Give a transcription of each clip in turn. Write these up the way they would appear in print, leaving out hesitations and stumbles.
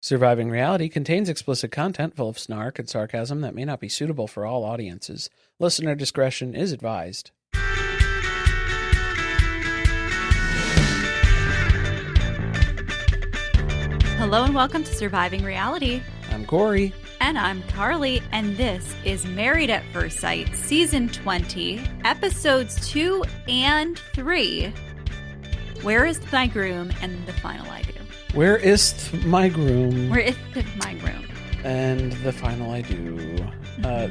Surviving Reality contains explicit content full of snark and sarcasm that may not be suitable for all audiences. Listener discretion is advised. Hello and welcome to Surviving Reality. I'm Corey. And I'm Carly, and this is Married at First Sight, Season 20, Episodes 2 and 3. Where is my groom and the final I do? Where is my groom? Where is my groom? And the final I do.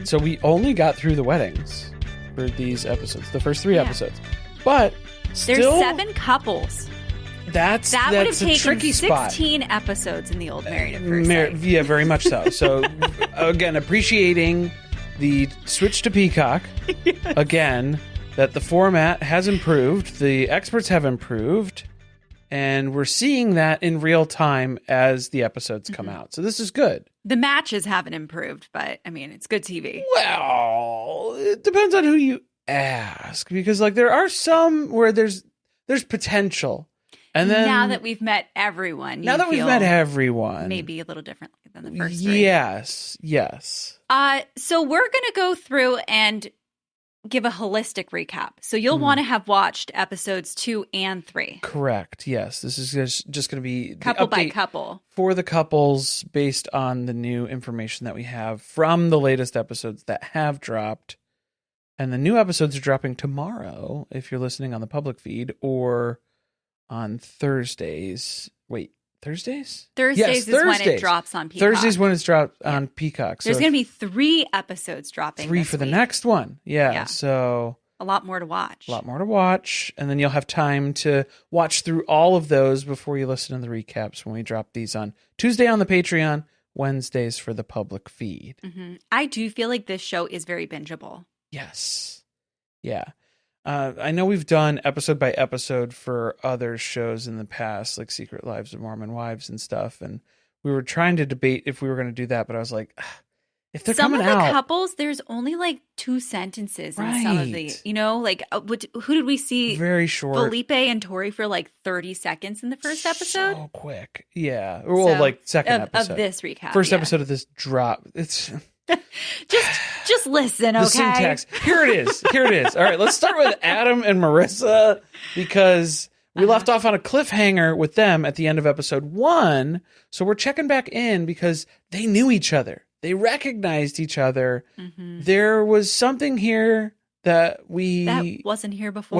So we only got through the weddings for these episodes, the first three episodes. But still, there's 7 couples. That would have taken tricky 16 episodes in the old Married at First Sight. Yeah, very much so. So, again, appreciating the switch to Peacock. Yes. Again, that the format has improved, the experts have improved, and we're seeing that in real time as the episodes come out. So this is good. The matches haven't improved, but, I mean, it's good TV. Well, it depends on who you ask, because, like, there are some where there's potential. And then, now that we've met everyone, maybe a little differently than the first three. Yes. So we're going to go through and give a holistic recap. So you'll want to have watched episodes 2 and 3. Correct. Yes. This is just going to be couple by couple for the couples based on the new information that we have from the latest episodes that have dropped. And the new episodes are dropping tomorrow if you're listening on the public feed, or on Thursdays. Wait, Thursdays? Thursdays is when it drops on Peacock. Thursdays when it's dropped on Peacock. So there's going to be 3 episodes dropping. 3 for the next one. Yeah. So a lot more to watch. And then you'll have time to watch through all of those before you listen to the recaps when we drop these on Tuesday on the Patreon, Wednesdays for the public feed. Mm-hmm. I do feel like this show is very bingeable. Yes. Yeah. I know we've done episode by episode for other shows in the past, like Secret Lives of Mormon Wives and stuff. And we were trying to debate if we were going to do that. But I was like, if they're coming out. Some of the couples, there's only like 2 sentences in some of the, like, who did we see? Very short. Felipe and Tori for like 30 seconds in the first episode. So quick. Yeah. Well, like second episode. Of this recap. First episode of this drop. It's... just listen, okay? The syntax. Here it is. All right, let's start with Adam and Marissa, because we left off on a cliffhanger with them at the end of episode 1. So we're checking back in because they knew each other. They recognized each other. Mm-hmm. There was something here that wasn't here before.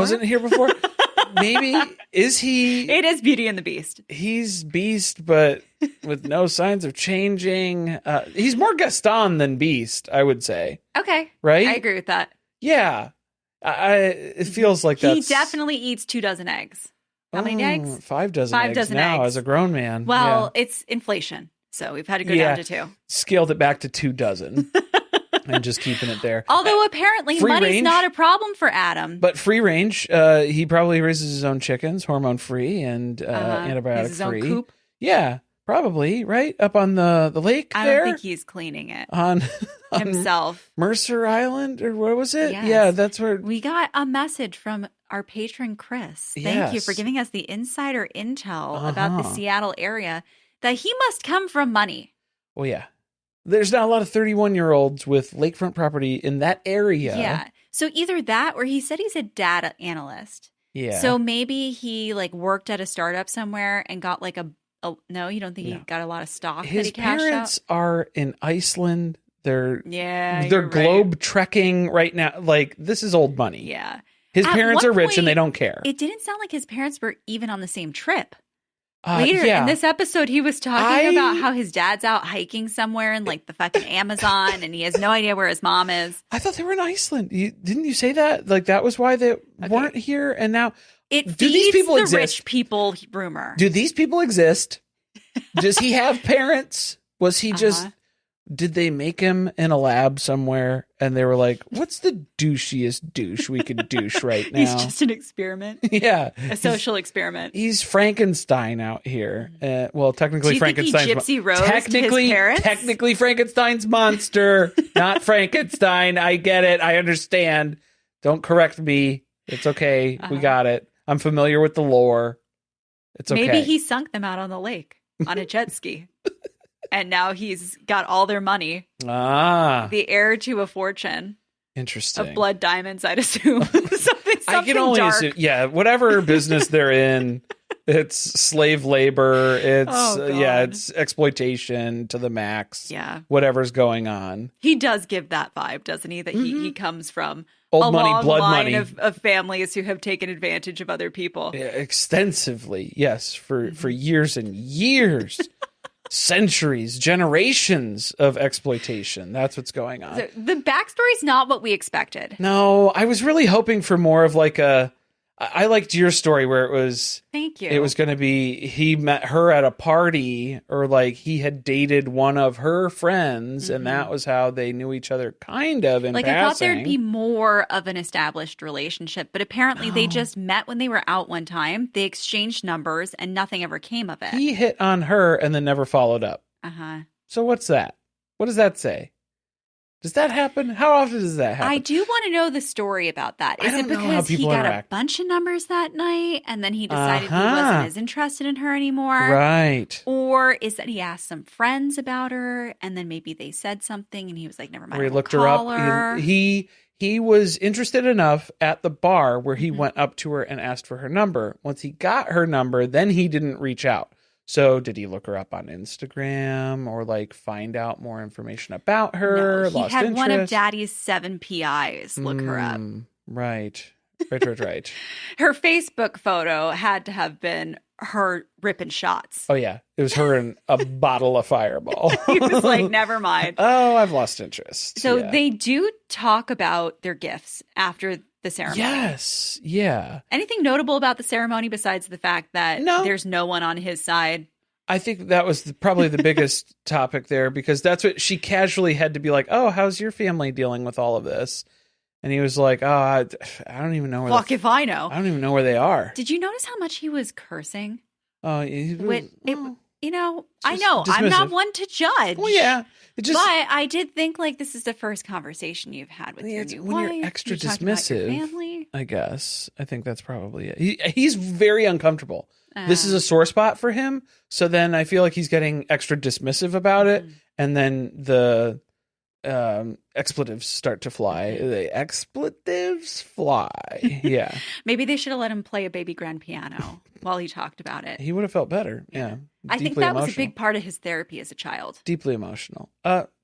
Maybe is he? It is Beauty and the Beast. He's Beast, but with no signs of changing. He's more Gaston than Beast, I would say. Okay, right? I agree with that. Yeah, it feels like that. He definitely eats 2 dozen eggs. How many eggs? 5 dozen eggs now as a grown man. Well, it's inflation, so we've had to go down to 2. Scaled it back to 2 dozen. And just keeping it there. Although apparently money's not a problem for Adam. But free range, he probably raises his own chickens, hormone free and antibiotic his free. Own coop? Yeah, probably, right? Up on the lake I there? don't think he's cleaning it. On himself. Mercer Island, or what was it? Yes. Yeah, that's where. We got a message from our patron, Chris. Thank you for giving us the insider intel about the Seattle area, that he must come from money. Well, yeah. There's not a lot of 31-year-olds with lakefront property in that area. Yeah. So either that, or he said he's a data analyst. Yeah. So maybe he like worked at a startup somewhere and got like a no, you don't think he got a lot of stock His that he cashed out? His parents are in Iceland. They're globe trekking right now. Like, this is old money. Yeah. His parents are rich and they don't care. It didn't sound like his parents were even on the same trip. Later in this episode, he was talking about how his dad's out hiking somewhere in like the fucking Amazon and he has no idea where his mom is. I thought they were in Iceland. Didn't you say that? Like, that was why they weren't here. And now, do these people exist? Rich people rumor. Do these people exist? Does he have parents? Was he just... Did they make him in a lab somewhere and they were like, what's the douchiest douche we could douche right now? He's just an experiment. Yeah. A social experiment. He's Frankenstein out here. Well, technically Frankenstein's... Gypsy Rose his parents? Technically Frankenstein's monster, not Frankenstein. I get it. I understand. Don't correct me. It's okay. We got it. I'm familiar with the lore. It's okay. Maybe he sunk them out on the lake on a jet ski. and now he's got all their money. Ah, The heir to a fortune interesting. of blood diamonds, I'd assume. something I can only dark. assume, yeah, whatever business they're in, it's slave labor. It's it's exploitation to the max. Yeah, whatever's going on. He does give that vibe, doesn't he? That he comes from Old a money, long blood line money. of families who have taken advantage of other people. Yeah, extensively, yes, for years and years. Centuries, generations of exploitation. That's what's going on. The backstory's not what we expected. No, I was really hoping for more of like I liked your story where it was. Thank you. It was going to be he met her at a party, or like he had dated one of her friends, and that was how they knew each other, kind of. In like passing. I thought there'd be more of an established relationship, but apparently they just met when they were out one time. They exchanged numbers, and nothing ever came of it. He hit on her and then never followed up. So what's that? What does that say? Does that happen? How often does that happen? I do want to know the story about that. Is it because he got a bunch of numbers that night and then he decided he wasn't as interested in her anymore? Right. Or is that he asked some friends about her and then maybe they said something and he was like, never mind. Or he looked her up. He was interested enough at the bar where he went up to her and asked for her number. Once he got her number, then he didn't reach out. So did he look her up on Instagram or like find out more information about her? No, he had one of Daddy's 7 PIs look her up. Right. Her Facebook photo had to have been her ripping shots. Oh, yeah. It was her and a bottle of Fireball. He was like, never mind. Oh, I've lost interest. So they do talk about their gifts after the ceremony. Yes. Yeah. Anything notable about the ceremony besides the fact that there's no one on his side? I think that was probably the biggest topic there, because that's what she casually had to be like, oh, how's your family dealing with all of this? And he was like, oh, I don't even know where. Fuck if I know. I don't even know where they are. Did you notice how much he was cursing? Oh, I know. I'm not one to judge. Well, yeah. But I did think like this is the first conversation you've had with your new wife. When you're extra dismissive, your family. I guess. I think that's probably it. He's very uncomfortable. This is a sore spot for him. So then I feel like he's getting extra dismissive about it. And then the expletives start to fly. The expletives fly. Yeah. Maybe they should have let him play a baby grand piano while he talked about it. He would have felt better. Yeah. I think that was a big part of his therapy as a child. Deeply emotional.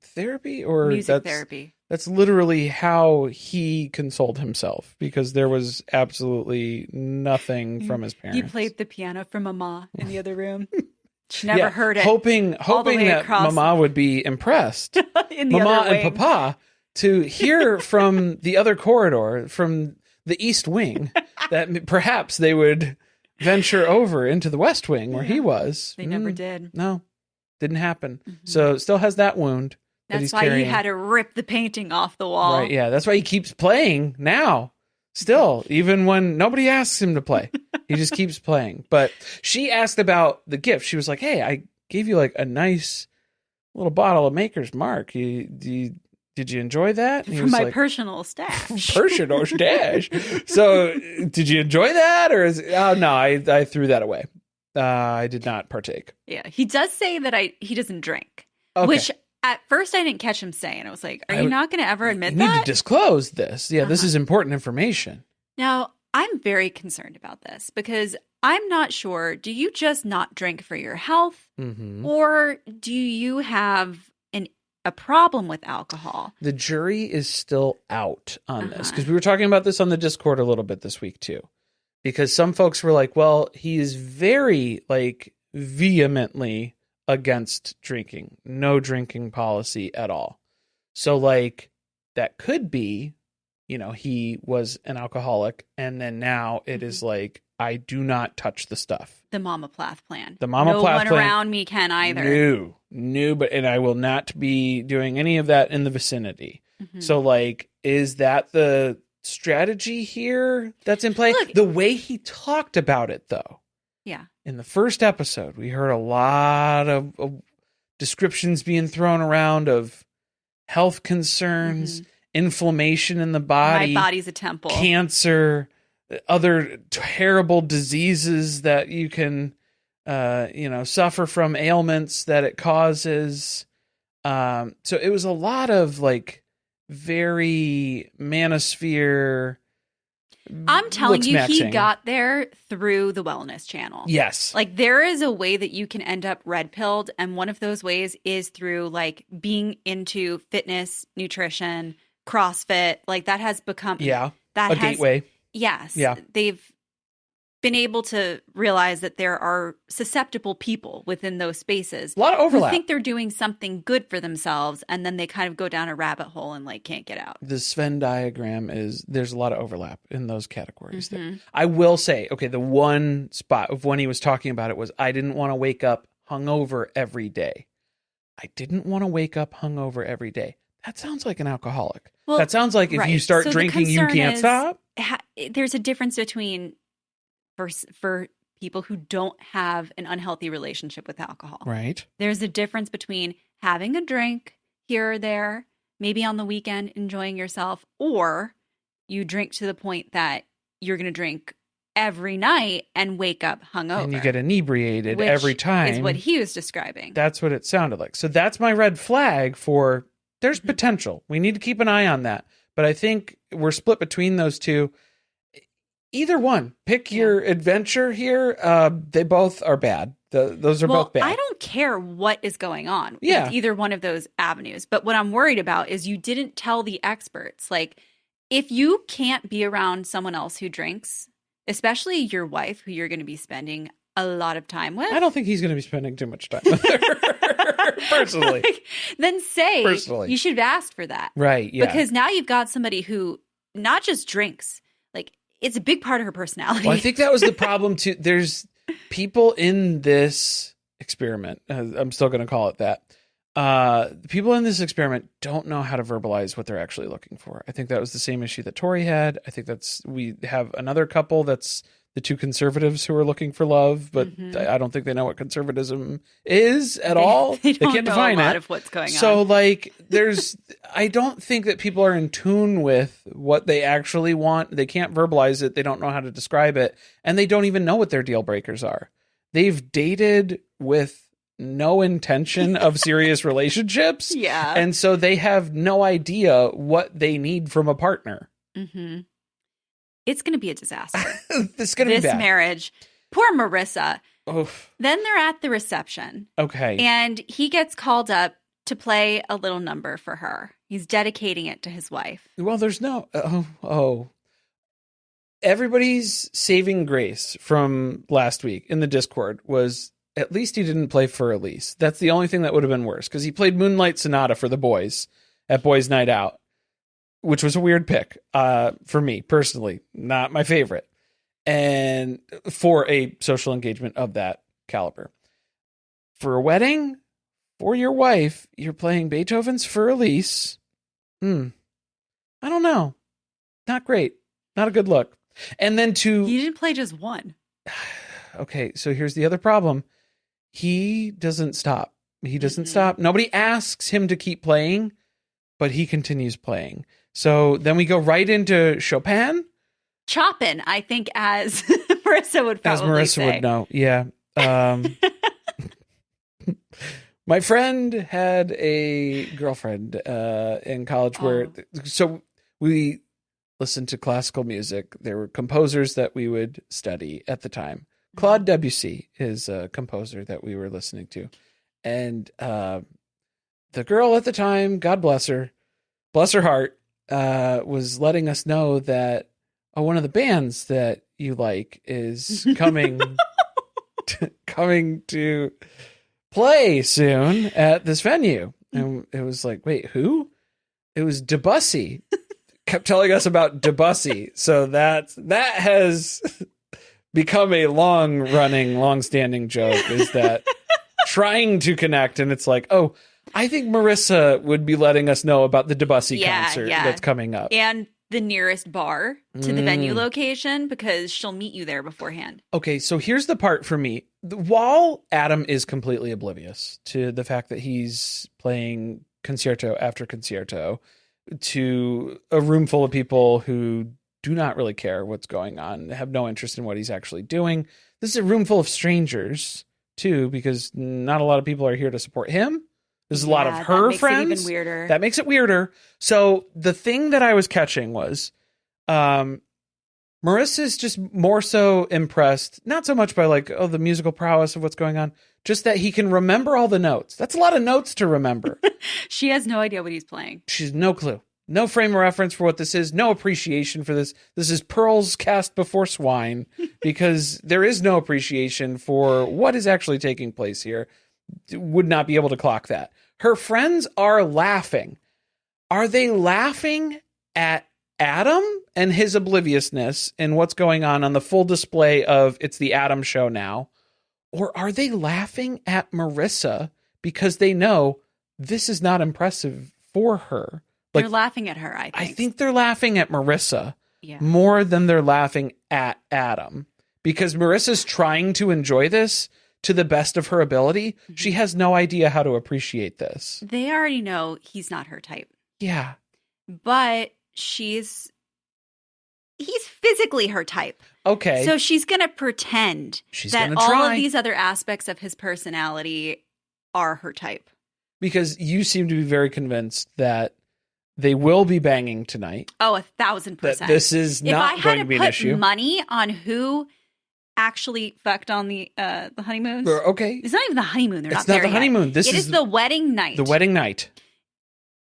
Therapy or music therapy? That's literally how he consoled himself, because there was absolutely nothing from his parents. You played the piano for Mama in the other room. She never heard it. Hoping that Mama would be impressed. Mama and Papa to hear from the other corridor, from the East Wing, that perhaps they would venture over into the West Wing where he was. They never did. No, didn't happen. So still has that wound. That's why he had to rip the painting off the wall. Right, yeah. That's why he keeps playing now. Still, even when nobody asks him to play, he just keeps playing. But she asked about the gift. She was like, hey, I gave you like a nice little bottle of Maker's Mark. Did you enjoy that? And from my personal stash. Personal stash. So did you enjoy that? Or no, I threw that away. I did not partake. Yeah, he does say that he doesn't drink, which at first I didn't catch him saying. I was like, are you not going to ever admit that? You need to disclose this. Yeah, this is important information. Now, I'm very concerned about this because I'm not sure. Do you just not drink for your health? Or do you have a problem with alcohol? The jury is still out on this, because we were talking about this on the Discord a little bit this week too. Because some folks were like, well, he is very vehemently against drinking, no drinking policy at all. So that could be, he was an alcoholic, and then now it is like, I do not touch the stuff. The Mama Plath plan. The Mama Plath plan. No one around me can either. No, and I will not be doing any of that in the vicinity. So is that the strategy here that's in play? Look, the way he talked about it, though. Yeah. In the first episode, we heard a lot of descriptions being thrown around of health concerns, inflammation in the body. My body's a temple. Cancer, other terrible diseases that you can suffer from ailments that it causes. So it was a lot of like very manosphere. I'm telling you, he looks-maxing. got there through the wellness channel. Yes. Like there is a way that you can end up red pilled. And one of those ways is through like being into fitness, nutrition, CrossFit. Like that has become gateway. Yes. Yeah. They've been able to realize that there are susceptible people within those spaces. A lot of overlap. Who think they're doing something good for themselves, and then they kind of go down a rabbit hole and like can't get out. The Sven diagram there's a lot of overlap in those categories. There. I will say, okay, the one spot of when he was talking about it was, I didn't want to wake up hungover every day. I didn't want to wake up hungover every day. That sounds like an alcoholic. Well, that sounds like if you start drinking, you can't stop. There's a difference between for people who don't have an unhealthy relationship with alcohol. Right. There's a difference between having a drink here or there, maybe on the weekend, enjoying yourself, or you drink to the point that you're going to drink every night and wake up hungover. And you get inebriated every time. Is what he was describing. That's what it sounded like. So that's my red flag for there's potential. We need to keep an eye on that. But I think we're split between those two. Either one. Pick your adventure here. They both are bad. Those are both bad. I don't care what is going on with either one of those avenues. But what I'm worried about is you didn't tell the experts. Like, if you can't be around someone else who drinks, especially your wife, who you're going to be spending a lot of time with. I don't think he's going to be spending too much time with her, personally. Then say, you should have asked for that. Right, yeah. Because now you've got somebody who not just drinks, like, it's a big part of her personality. Well, I think that was the problem too. There's people in this experiment. I'm still going to call it that. People in this experiment don't know how to verbalize what they're actually looking for. I think that was the same issue that Tori had. I think we have another couple that's the two conservatives who are looking for love, but I don't think they know what conservatism is at all. They can't know define a lot it. of what's going on. So like I don't think that people are in tune with what they actually want. They can't verbalize it. They don't know how to describe it. And they don't even know what their deal breakers are. They've dated with no intention of serious relationships. Yeah. And so they have no idea what they need from a partner. Mm-hmm. It's going to be a disaster. It's going to be bad. This marriage. Poor Marissa. Oof. Then they're at the reception. Okay. And he gets called up to play a little number for her. He's dedicating it to his wife. Well, there's no... Everybody's saving grace from last week in the Discord was at least he didn't play for Elise. That's the only thing that would have been worse, because he played Moonlight Sonata for the boys at Boys Night Out, which was a weird pick for me personally, not my favorite, and for a social engagement of that caliber. For a wedding, for your wife, you're playing Beethoven's For Elise. I don't know. Not great. Not a good look. And then You didn't play just one. Okay, so here's the other problem. He doesn't stop. He doesn't stop. Nobody asks him to keep playing, but he continues playing. So then we go right into Chopin. Choppin', I think, as Marissa would probably say. Would know, yeah. My friend had a girlfriend in college so we listened to classical music. There were composers that we would study at the time. Claude Debussy is a composer that we were listening to. And the girl at the time, God bless her heart, was letting us know that one of the bands that you like is coming to play soon at this venue. And it was like, wait, who? It was Debussy. Kept telling us about Debussy. So that has become a long-standing joke, is that trying to connect, and it's like, oh, I think Marissa would be letting us know about the Debussy concert that's coming up. And the nearest bar to the venue location, because she'll meet you there beforehand. Okay, so here's the part for me. While Adam is completely oblivious to the fact that he's playing concerto after concerto to a room full of people who do not really care what's going on, have no interest in what he's actually doing. This is a room full of strangers too, because not a lot of people are here to support him. There's a lot of her friends. That makes it even weirder. That makes it weirder. So the thing that I was catching was Marissa's just more so impressed, not so much by like, the musical prowess of what's going on, just that he can remember all the notes. That's a lot of notes to remember. She has no idea what he's playing. She's no clue. No frame of reference for what this is. No appreciation for this. This is pearls cast before swine, because there is no appreciation for what is actually taking place here. Would not be able to clock that. Her friends are laughing. Are they laughing at Adam and his obliviousness and what's going on the full display of it's the Adam show now? Or are they laughing at Marissa because they know this is not impressive for her? They're laughing at her, I think they're laughing at Marissa more than they're laughing at Adam, because Marissa's trying to enjoy this to the best of her ability. Mm-hmm. She has no idea how to appreciate this. They already know he's not her type. Yeah. But he's physically her type. Okay. So she's going to pretend that all of these other aspects of his personality are her type. Because you seem to be very convinced that they will be banging tonight. Oh, 1,000%. That this is not going to be an issue. If I had to put money on who actually fucked on the honeymoons. Okay. It's not even the honeymoon. It's not the honeymoon. It is the wedding night. The wedding night.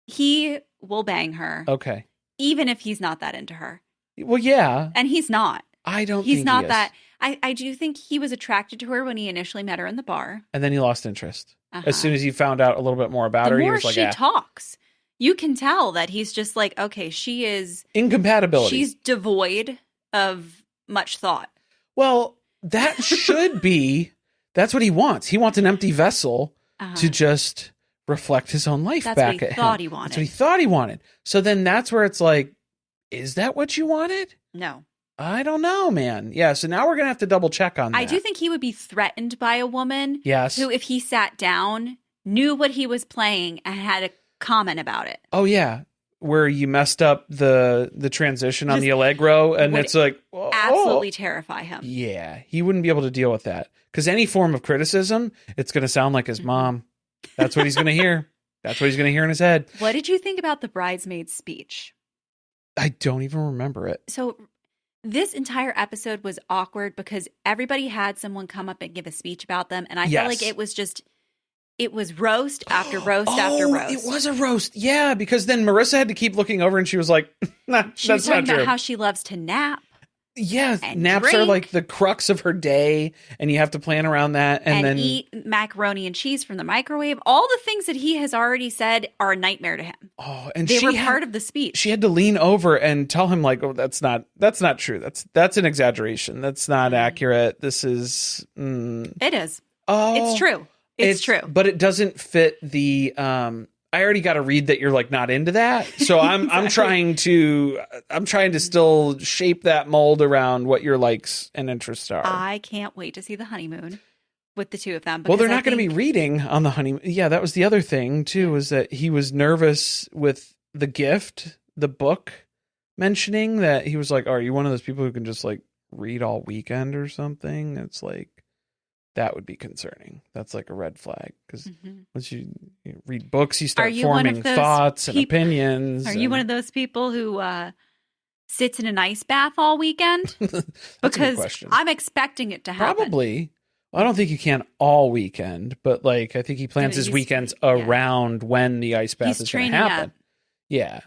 He will bang her. Okay. Even if he's not that into her. Well, yeah. And he's not. I don't think he's not that. I do think he was attracted to her when he initially met her in the bar. And then he lost interest. As soon as he found out a little bit more about her, he was like, the more she talks, you can tell that he's just like, okay, she is... incompatibility. She's devoid of much thought. Well, that should be... That's what he wants. He wants an empty vessel to just reflect his own life back at him. That's what he thought he wanted. So then that's where it's like, is that what you wanted? No. I don't know, man. Yeah, so now we're going to have to double check on that. I do think he would be threatened by a woman who, if he sat down, knew what he was playing and had a comment about it. Oh, yeah. Where you messed up the transition on the Allegro, and it's like... absolutely terrify him. Yeah, he wouldn't be able to deal with that. Because any form of criticism, it's going to sound like his mom. That's what he's going to hear. That's what he's going to hear in his head. What did you think about the bridesmaid's speech? I don't even remember it. So... this entire episode was awkward because everybody had someone come up and give a speech about them. And I felt like it was roast after roast after roast. It was a roast. Yeah, because then Marissa had to keep looking over and she was like, nah, she was talking about how she loves to nap. Yeah, naps are like the crux of her day, and you have to plan around that. And then eat macaroni and cheese from the microwave. All the things that he has already said are a nightmare to him. Oh, and they were part of the speech. She had to lean over and tell him, like, "Oh, that's not true. That's an exaggeration. That's not accurate. This is." It is. Oh, it's true. It's true. But it doesn't fit the. I already got to read that you're like not into that. So I'm exactly. I'm trying to still shape that mold around what your likes and interests are. I can't wait to see the honeymoon with the two of them. Well, they're not going to be reading on the honeymoon. Yeah, that was the other thing too, was that he was nervous with the gift, the book, mentioning that he was like, "Are you one of those people who can just like read all weekend or something?" It's like, that would be concerning. That's like a red flag, because once you read books, you start forming thoughts and opinions. Are you one of those people who sits in an ice bath all weekend? Because I'm expecting it to happen. Probably. Well, I don't think you can all weekend, but like I think he plans his weekends around when the ice bath is going to happen. Yeah,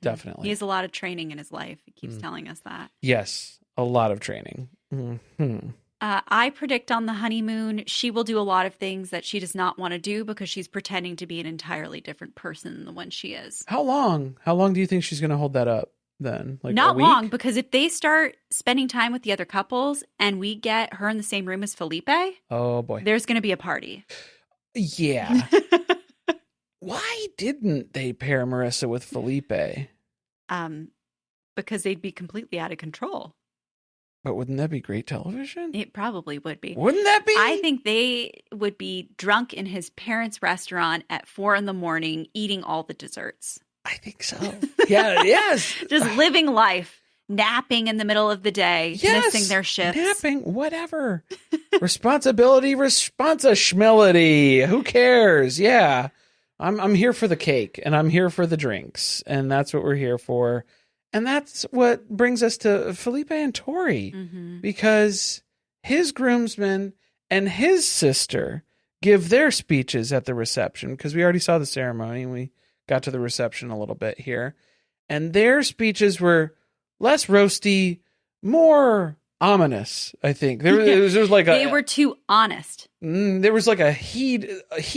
definitely. He has a lot of training in his life. He keeps telling us that. Yes, a lot of training. Mm-hmm. I predict on the honeymoon, she will do a lot of things that she does not want to do because she's pretending to be an entirely different person than the one she is. How long? How long do you think she's going to hold that up then? Like not long, because if they start spending time with the other couples and we get her in the same room as Felipe, oh boy, there's going to be a party. Yeah. Why didn't they pair Marissa with Felipe? Because they'd be completely out of control. But wouldn't that be great television? It probably would be. Wouldn't that be? I think they would be drunk in his parents' restaurant at 4 a.m, eating all the desserts. I think so. Yeah, yes. Just living life napping in the middle of the day, missing their shifts. Napping, whatever. Responsibility. Who cares? Yeah. I'm here for the cake and I'm here for the drinks. And that's what we're here for. And that's what brings us to Felipe and Tori, because his groomsmen and his sister give their speeches at the reception, because we already saw the ceremony and we got to the reception a little bit here. And their speeches were less roasty, more ominous, I think. There was like they were too honest. There was like a heat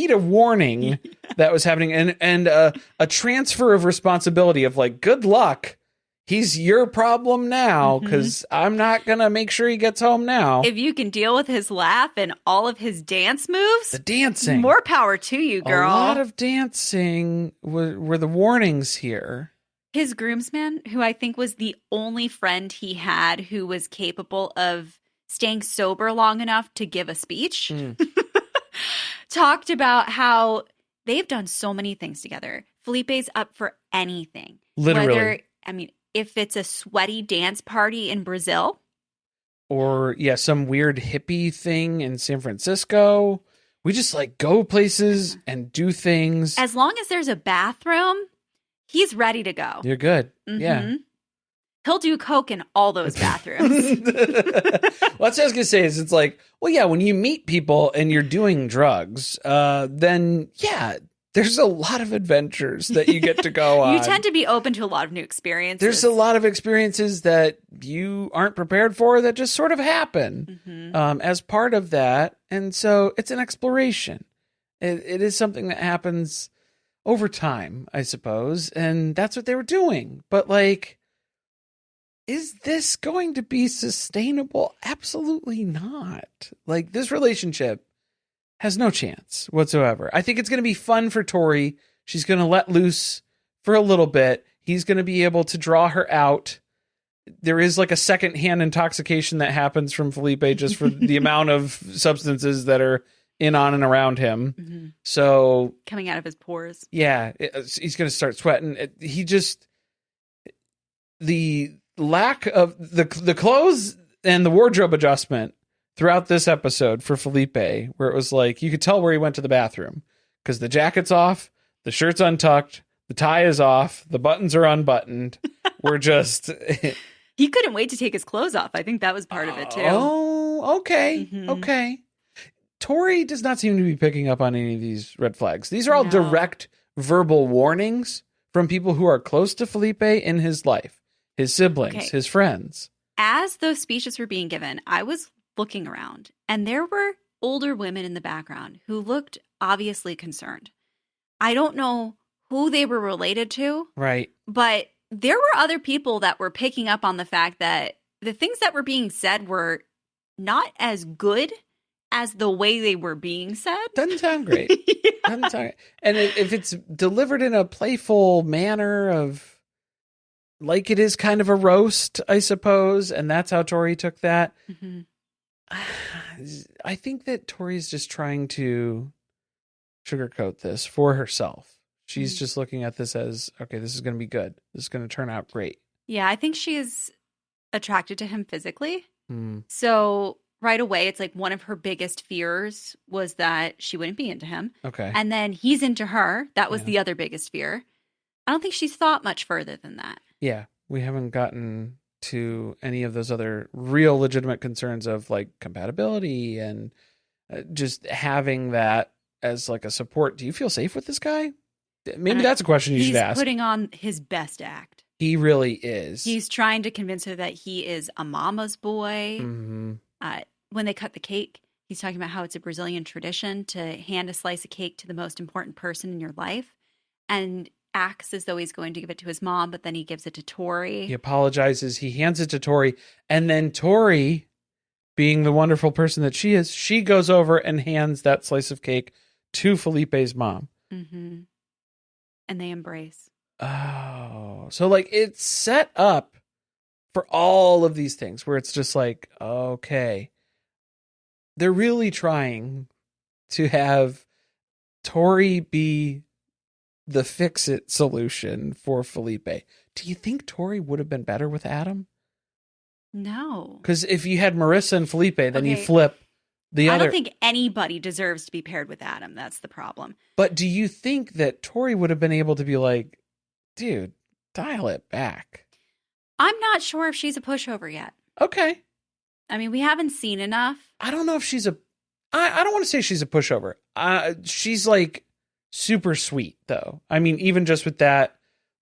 of warning that was happening, and a transfer of responsibility of like, good luck. He's your problem now, because I'm not going to make sure he gets home now. If you can deal with his laugh and all of his dance moves, the dancing, more power to you, girl. A lot of dancing were the warnings here. His groomsman, who I think was the only friend he had who was capable of staying sober long enough to give a speech, talked about how they've done so many things together. Felipe's up for anything. Literally. If it's a sweaty dance party in Brazil. Or, some weird hippie thing in San Francisco. We just like go places and do things. As long as there's a bathroom, he's ready to go. You're good. Yeah. He'll do coke in all those bathrooms. Well, that's what I was going to say is it's like, well, yeah, when you meet people and you're doing drugs, then, there's a lot of adventures that you get to go on. You tend to be open to a lot of new experiences. There's a lot of experiences that you aren't prepared for that just sort of happen as part of that. And so it's an exploration. It is something that happens over time, I suppose. And that's what they were doing. But like, is this going to be sustainable? Absolutely not. Like, this relationship has no chance whatsoever. I think it's going to be fun for Tori. She's going to let loose for a little bit. He's going to be able to draw her out. There is like a secondhand intoxication that happens from Felipe just for the amount of substances that are in, on, and around him. So coming out of his pores. Yeah. He's going to start sweating. The lack of the clothes and the wardrobe adjustment throughout this episode for Felipe, where it was like, you could tell where he went to the bathroom because the jacket's off, the shirt's untucked, the tie is off, the buttons are unbuttoned. We're just... He couldn't wait to take his clothes off. I think that was part of it too. Oh, okay. Okay. Tori does not seem to be picking up on any of these red flags. These are all direct verbal warnings from people who are close to Felipe in his life, his siblings, his friends. As those speeches were being given, I was looking around, and there were older women in the background who looked obviously concerned. I don't know who they were related to. Right. But there were other people that were picking up on the fact that the things that were being said were not as good as the way they were being said. Doesn't sound great. Doesn't sound great. And if it's delivered in a playful manner of, like, it is kind of a roast, I suppose, and that's how Tori took that. I think that Tori's just trying to sugarcoat this for herself. She's just looking at this as, okay, this is going to be good. This is going to turn out great. Yeah, I think she is attracted to him physically. So right away, it's like one of her biggest fears was that she wouldn't be into him. Okay. And then he's into her. That was the other biggest fear. I don't think she's thought much further than that. Yeah, we haven't gotten to any of those other real legitimate concerns of like compatibility and just having that as like a support. Do you feel safe with this guy? Maybe that's a question you should ask. He's putting on his best act. He really is. He's trying to convince her that he is a mama's boy. When they cut the cake, he's talking about how it's a Brazilian tradition to hand a slice of cake to the most important person in your life, and acts as though he's going to give it to his mom, but then he gives it to Tori. He apologizes. He hands it to Tori, and then Tori, being the wonderful person that she is, she goes over and hands that slice of cake to Felipe's mom. And they embrace. Oh, so like it's set up for all of these things where it's just like, okay, they're really trying to have Tori be the fix-it solution for Felipe. Do you think Tori would have been better with Adam? No. Because if you had Marissa and Felipe, then you Okay. flip the I other. don't think anybody deserves to be paired with Adam. That's the problem. But do you think that Tori would have been able to be like, dude, dial it back? I'm not sure if she's a pushover yet. Okay. I mean, we haven't seen enough. I don't know if she's I don't want to say she's a pushover. She's like super sweet though. I mean, even just with that,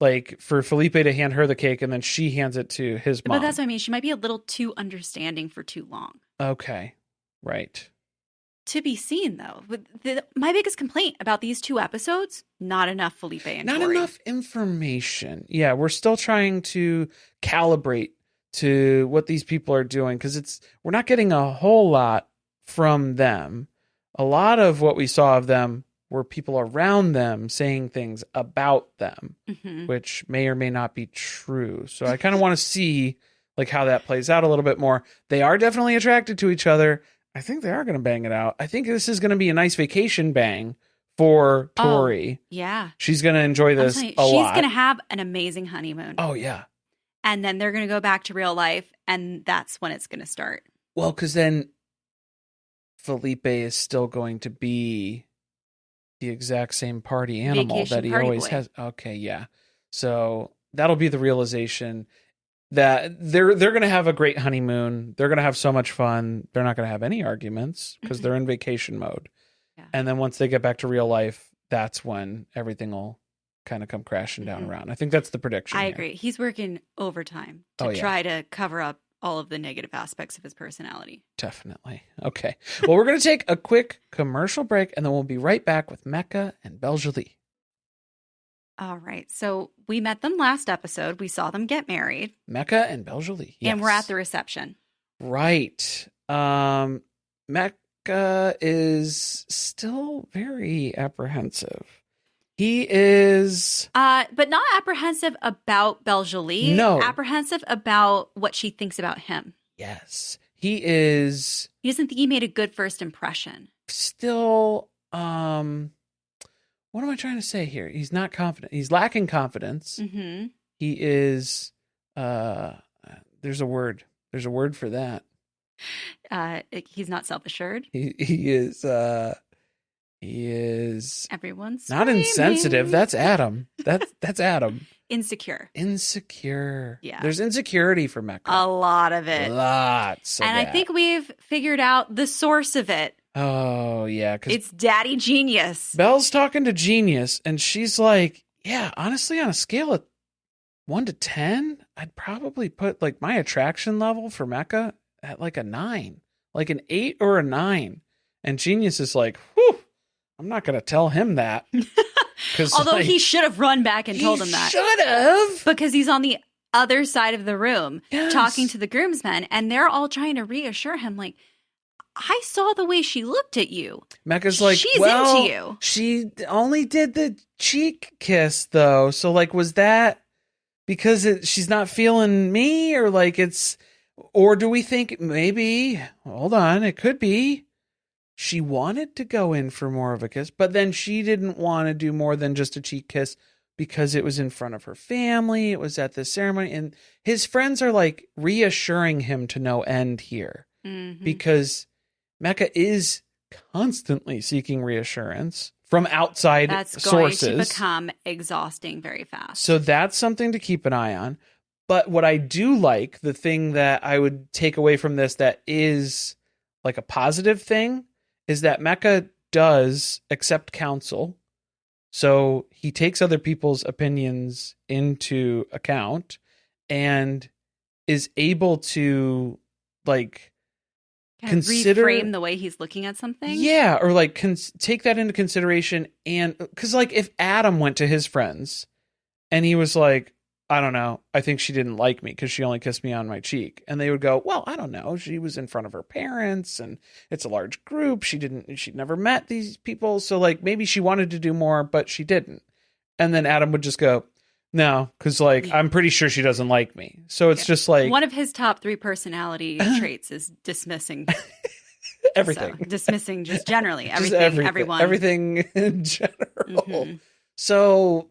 like for Felipe to hand her the cake and then she hands it to his mom. But that's what I mean. She might be a little too understanding for too long. Okay. Right. To be seen, though. My biggest complaint about these 2 episodes, not enough Felipe and Not Tori. enough information. Yeah, we're still trying to calibrate to what these people are doing because we're not getting a whole lot from them. A lot of what we saw of them were people around them saying things about them, which may or may not be true. So I kind of want to see like how that plays out a little bit more. They are definitely attracted to each other. I think they are going to bang it out. I think this is going to be a nice vacation bang for Tori. Oh, yeah. She's going to enjoy this a lot. She's going to have an amazing honeymoon. Oh, yeah. And then they're going to go back to real life, and that's when it's going to start. Well, because then Felipe is still going to be the exact same party animal Vacation that he party always boy. has. Okay, yeah. So that'll be the realization that they're going to have a great honeymoon. They're going to have so much fun. They're not going to have any arguments because they're in vacation mode. Yeah. And then once they get back to real life, that's when everything will kind of come crashing down around. I think that's the prediction. I agree. He's working overtime to try to cover up all of the negative aspects of his personality. Definitely. Okay. Well, we're going to take a quick commercial break and then we'll be right back with Mecca and Beljolie. All right. So we met them last episode. We saw them get married. Mecca and Beljolie. Yes. And we're at the reception. Right. Mecca is still very apprehensive. He is... but not apprehensive about Beljolie. No. Apprehensive about what she thinks about him. Yes. He is... He doesn't think he made a good first impression. Still... What am I trying to say here? He's not confident. He's lacking confidence. Mm-hmm. He is... there's a word. There's a word for that. He's not self-assured. He is... He is Everyone's not screaming. Insensitive. That's Adam. That's Adam. Insecure. Yeah. There's insecurity for Mecca. A lot of it. Lots of And that. I think we've figured out the source of it. Oh, yeah. It's Daddy Genius. Belle's talking to Genius, and she's like, yeah, honestly, on a scale of 1 to 10, I'd probably put like my attraction level for Mecca at like a 9. Like an 8 or a 9. And Genius is like, whew. I'm not going to tell him that. Although he should have run back and told him that. Should have. Because he's on the other side of the room Yes. talking to the groomsmen, and they're all trying to reassure him, like, I saw the way she looked at you. Mecca's like, She's well, into you. She only did the cheek kiss, though. So, like, was that because she's not feeling me? Or, like, or do we think maybe, hold on, it could be. She wanted to go in for more of a kiss, but then she didn't want to do more than just a cheek kiss because it was in front of her family. It was at the ceremony. And his friends are like reassuring him to no end here because Mecca is constantly seeking reassurance from outside That's sources. going to become exhausting very fast. So that's something to keep an eye on. But what I do like, the thing that I would take away from this that is like a positive thing, is that Mecca does accept counsel. So he takes other people's opinions into account and is able to like consider reframe the way he's looking at something. Yeah, or like take that into consideration. And because like if Adam went to his friends and he was like, I don't know, I think she didn't like me because she only kissed me on my cheek. And they would go, well, I don't know. She was in front of her parents and it's a large group. She'd never met these people. So like maybe she wanted to do more, but she didn't. And then Adam would just go, no, because like I'm pretty sure she doesn't like me. So it's just like one of his top 3 personality traits is dismissing everything. So, dismissing just generally Just everyone. Everything in general. So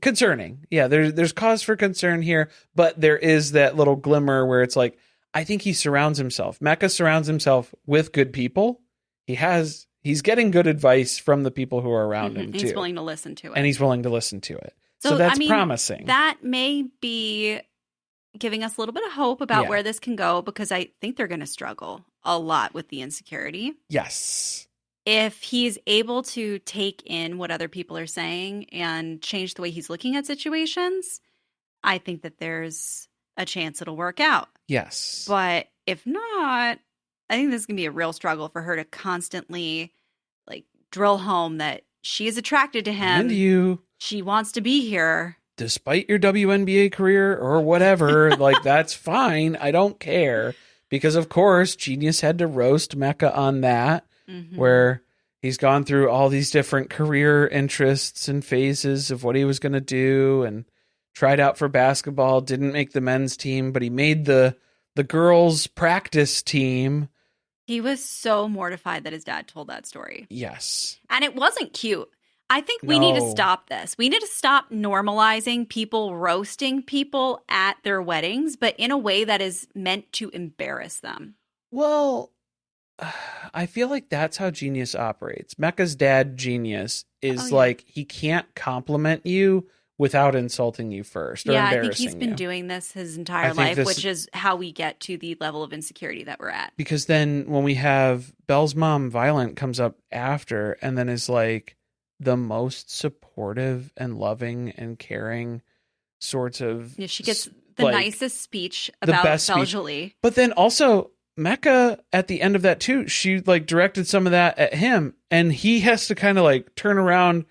concerning. Yeah, there's cause for concern here, but there is that little glimmer where it's like, I think he surrounds himself. Mecca surrounds himself with good people. He's getting good advice from the people who are around him, too. He's willing to listen to it. And he's willing to listen to it. So that's promising. That may be giving us a little bit of hope about where this can go, because I think they're going to struggle a lot with the insecurity. Yes. If he's able to take in what other people are saying and change the way he's looking at situations, I think that there's a chance it'll work out. Yes. But if not, I think this is going to be a real struggle for her to constantly like drill home that she is attracted to him. And you. She wants to be here. Despite your WNBA career or whatever, like, that's fine. I don't care. Because, of course, Genius had to roast Mecca on that, where he's gone through all these different career interests and phases of what he was going to do, and tried out for basketball, didn't make the men's team, but he made the girls' practice team. He was so mortified that his dad told that story. Yes. And it wasn't cute. I think we need to stop this. We need to stop normalizing people roasting people at their weddings, but in a way that is meant to embarrass them. Well, I feel like that's how Genius operates. Mecca's dad, Genius, is like, he can't compliment you without insulting you first or embarrassing you. I think he's been doing this his entire life, which is how we get to the level of insecurity that we're at. Because then when we have Belle's mom, Violent, comes up after and then is like the most supportive and loving and caring sorts of... Yeah, she gets the nicest speech about Belle Jolie. But then also... Mecca, at the end of that too, she like directed some of that at him, and he has to kind of like turn around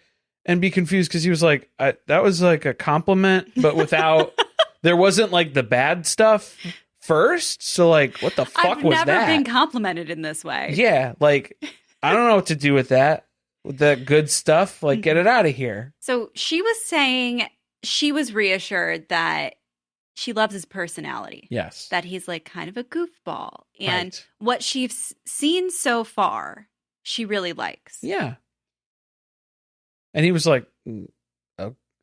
and be confused because he was like, that was like a compliment, but without, there wasn't like the bad stuff first. So like, what the fuck was that? I've never been complimented in this way. Yeah. Like, I don't know what to do with that. With the good stuff, like, get it out of here. So she was saying she was reassured that she loves his personality. Yes. That he's like kind of a goofball. And what she's seen so far, she really likes. Yeah. And he was like,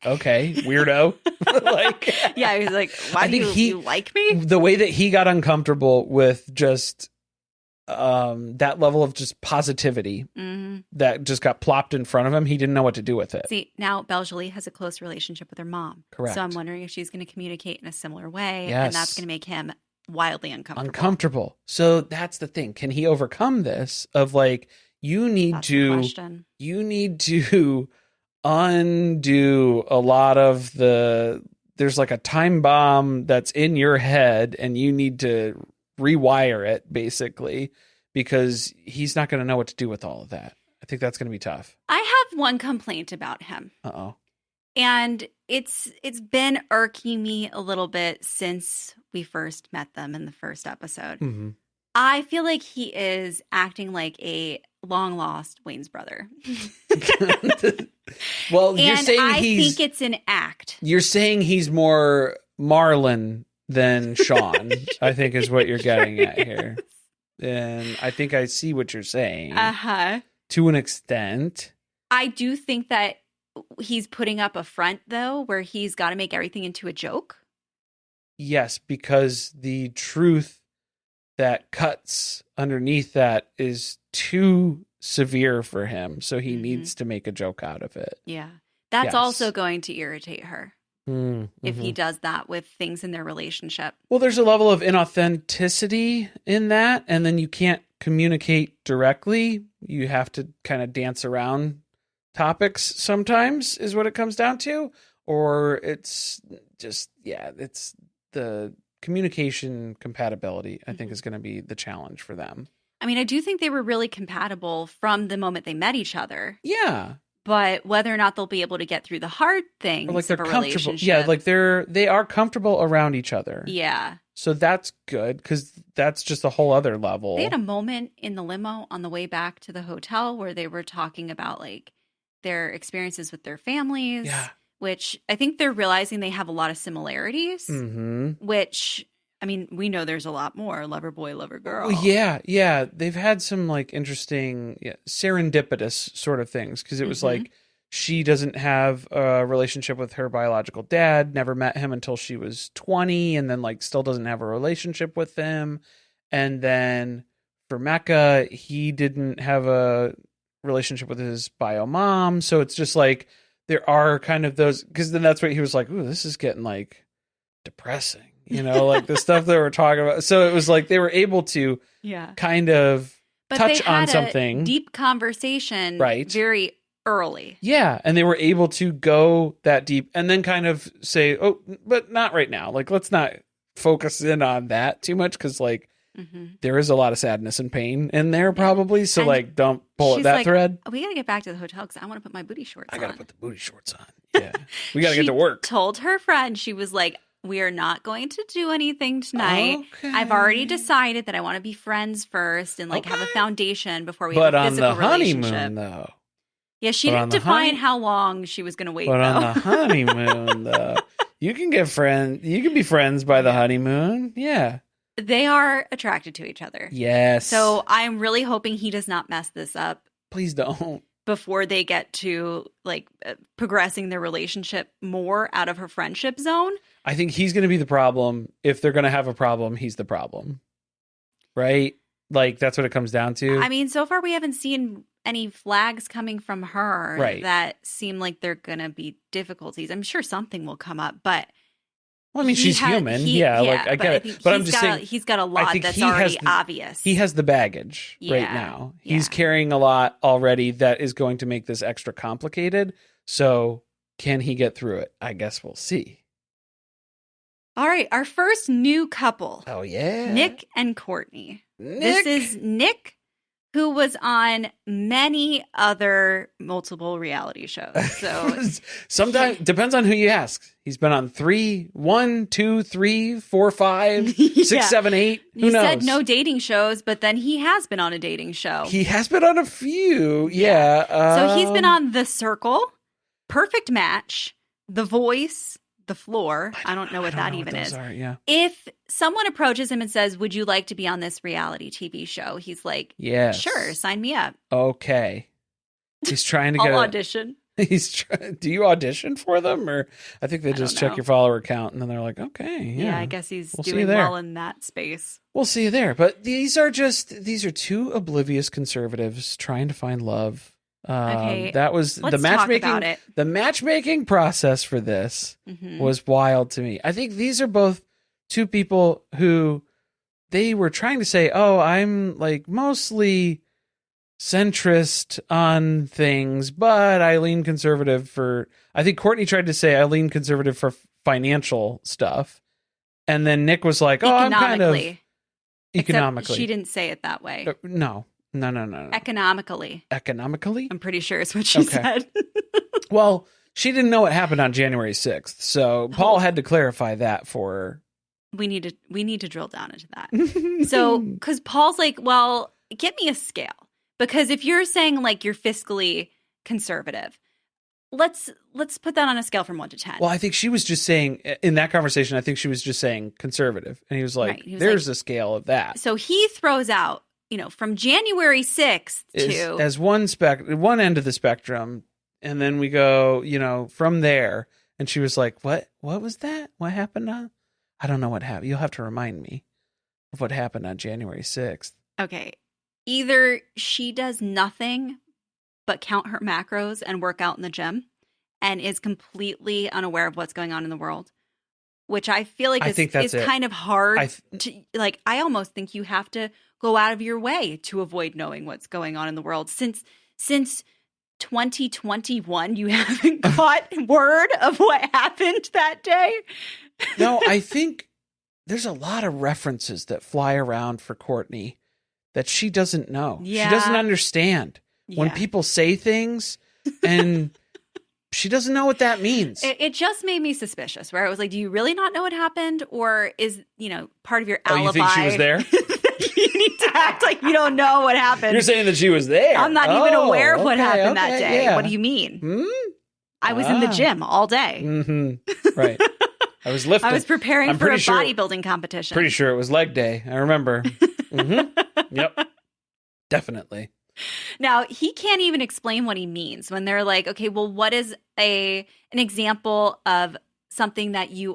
okay, weirdo. Like, yeah, he was like, why do you like me? The way that he got uncomfortable with just that level of just positivity that just got plopped in front of him, he didn't know what to do with it. See, now Belle Jolie has a close relationship with her mom. Correct. So I'm wondering if she's going to communicate in a similar way, yes. and that's going to make him wildly uncomfortable. So that's the thing. Can he overcome this of like, you need to undo a lot of there's like a time bomb that's in your head and you need to rewire it basically, because he's not going to know what to do with all of that. I think that's going to be tough. I have one complaint about him. Uh-oh. And it's been irking me a little bit since we first met them in the first episode. Mm-hmm. I feel like he is acting like a long lost Wayne's brother. Well, you're saying I think it's an act. You're saying he's more Marlon than Sean, I think is what you're getting at here. And I think I see what you're saying. Uh-huh. To an extent. I do think that he's putting up a front, though, where he's got to make everything into a joke. Yes, because the truth that cuts underneath that is too severe for him. So he needs to make a joke out of it. Yeah. That's also going to irritate her. If he Mm-hmm. does that with things in their relationship. Well, there's a level of inauthenticity in that, and then you can't communicate directly. You have to kind of dance around topics sometimes is what it comes down to, or it's just, it's the communication compatibility, I think, is going to be the challenge for them. I mean, I do think they were really compatible from the moment they met each other. Yeah. But whether or not they'll be able to get through the hard things like they're of a comfortable. relationship. Yeah, like they are comfortable around each other. Yeah. So that's good, because that's just a whole other level. They had a moment in the limo on the way back to the hotel where they were talking about like their experiences with their families, which I think they're realizing they have a lot of similarities, which, I mean, we know there's a lot more. Lover boy, lover girl. Well, yeah. They've had some like interesting serendipitous sort of things, because it was like she doesn't have a relationship with her biological dad, never met him until she was 20, and then like still doesn't have a relationship with him. And then for Mecca, he didn't have a relationship with his bio mom. So it's just like there are kind of those, because then that's what he was like, ooh, this is getting like depressing, like the stuff that we're talking about. So it was like they were able to kind of touch on something. Deep conversation very early. Yeah. And they were able to go that deep and then kind of say, oh, but not right now. Like, let's not focus in on that too much because like there is a lot of sadness and pain in there probably. So and like, don't pull at that thread. We got to get back to the hotel because I want to put my booty shorts on. I got to put the booty shorts on. Yeah. We got to get to work. Told her friend, she was like, we are not going to do anything tonight. Okay. I've already decided that I want to be friends first and like have a foundation before we have a physical relationship. But on the honeymoon, though. Yeah, she didn't define how long she was going to wait. But on the honeymoon, though, you can get friends. You can be friends by the honeymoon. Yeah, they are attracted to each other. Yes. So I'm really hoping he does not mess this up. Please don't. Before they get to like progressing their relationship more out of her friendship zone. I think he's going to be the problem. If they're going to have a problem, he's the problem. Right? Like, that's what it comes down to. I mean, so far we haven't seen any flags coming from her that seem like they're going to be difficulties. I'm sure something will come up, but... Well, I mean, she's human. Like, I get it. But I'm just saying... He's got a lot that's already obvious. He has the baggage right now. He's carrying a lot already that is going to make this extra complicated. So, can he get through it? I guess we'll see. All right, our first new couple. Oh, yeah. Nick and Courtney. This is Nick, who was on many other multiple reality shows. So sometimes depends on who you ask. He's been on 1, 2, 3, 4, 5, 6, 7, 8. Who knows? You said no dating shows, but then he has been on a dating show. He has been on a few. Yeah. So he's been on The Circle, Perfect Match, The Voice, The Floor. I don't know what that even is. If someone approaches him and says, would you like to be on this reality TV show? He's like, yes. Sure, sign me up. Okay. He's trying to get I'll audition. Do you audition for them? Or I think they just check your follower count and then they're like, okay. Yeah, I guess he's doing well in that space. We'll see you there. But these are two oblivious conservatives trying to find love. Okay, that was the matchmaking. The matchmaking process for this was wild to me. I think these are both two people who they were trying to say, "Oh, I'm like mostly centrist on things, but I lean conservative for." I think Courtney tried to say, "I lean conservative for financial stuff," and then Nick was like, "Oh, I'm kind of economically." Except she didn't say it that way. No. Economically. I'm pretty sure is what she said. Well, she didn't know what happened on January 6th, so Paul had to clarify that for her. We need to drill down into that. So, because Paul's like, well, give me a scale. Because if you're saying like you're fiscally conservative, let's put that on a scale from 1 to 10. Well, I think she was just saying in that conversation, I think she was just saying conservative. And he was like, there's a scale of that. So he throws out, from January 6th to... As one end of the spectrum, and then we go, from there. And she was like, what was that? What happened on? I don't know what happened. You'll have to remind me of what happened on January 6th. Okay. Either she does nothing but count her macros and work out in the gym and is completely unaware of what's going on in the world, which I feel like is kind of hard to, like, I almost think you have to go out of your way to avoid knowing what's going on in the world. Since 2021, you haven't got word of what happened that day. No, I think there's a lot of references that fly around for Courtney that she doesn't know. Yeah. She doesn't understand when people say things and she doesn't know what that means. It just made me suspicious, where I was like, do you really not know what happened? Or is, part of your alibi? You think she was there? You need to act like you don't know what happened. You're saying that she was there. I'm not even aware of what happened that day. Yeah. What do you mean? I was in the gym all day. Mm-hmm. Right. I was lifting. I was preparing for a bodybuilding competition. Pretty sure it was leg day. I remember. Yep. Definitely. Now, he can't even explain what he means when they're like, okay, well, what is an example of something that you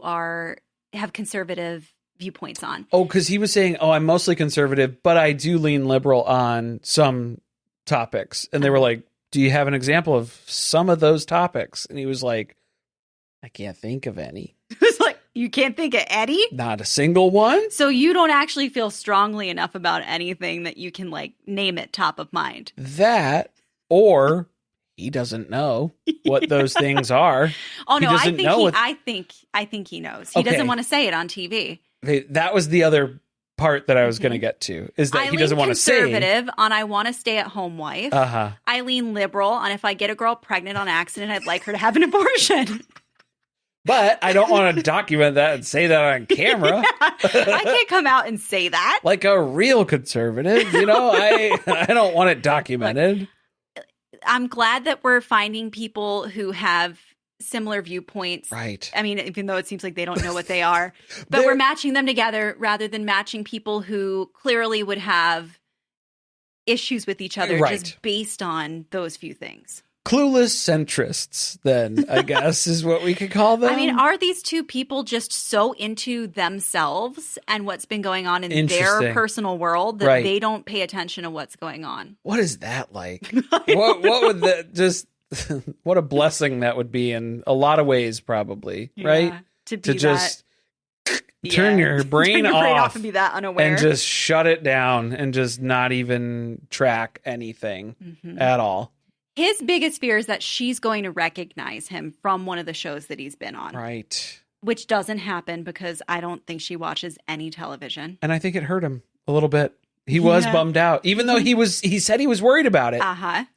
have conservative viewpoints on? Oh, because he was saying, I'm mostly conservative, but I do lean liberal on some topics. And they were like, do you have an example of some of those topics? And he was like, I can't think of any. It's like, you can't think of any? Not a single one. So you don't actually feel strongly enough about anything that you can like name it top of mind. That, or he doesn't know what those things are. Oh no, I think he knows. He doesn't want to say it on TV. Okay, that was the other part that I was going to get to, is that he doesn't want to say. Conservative on I want to stay at home wife. I lean liberal on if I get a girl pregnant on accident, I'd like her to have an abortion. But I don't want to document that and say that on camera. I can't come out and say that. Like a real conservative, I don't want it documented. I'm glad that we're finding people who have similar viewpoints. Right. I mean, even though it seems like they don't know what they are. But we're matching them together rather than matching people who clearly would have issues with each other just based on those few things. Clueless centrists, then, I guess, is what we could call them. I mean, are these two people just so into themselves and what's been going on in their personal world that they don't pay attention to what's going on? What is that like? What would that just... what a blessing that would be in a lot of ways, probably, right? To just turn your brain off and be that unaware and just shut it down and just not even track anything at all. His biggest fear is that she's going to recognize him from one of the shows that he's been on. Right. Which doesn't happen because I don't think she watches any television. And I think it hurt him a little bit. He was bummed out, even though he said he was worried about it.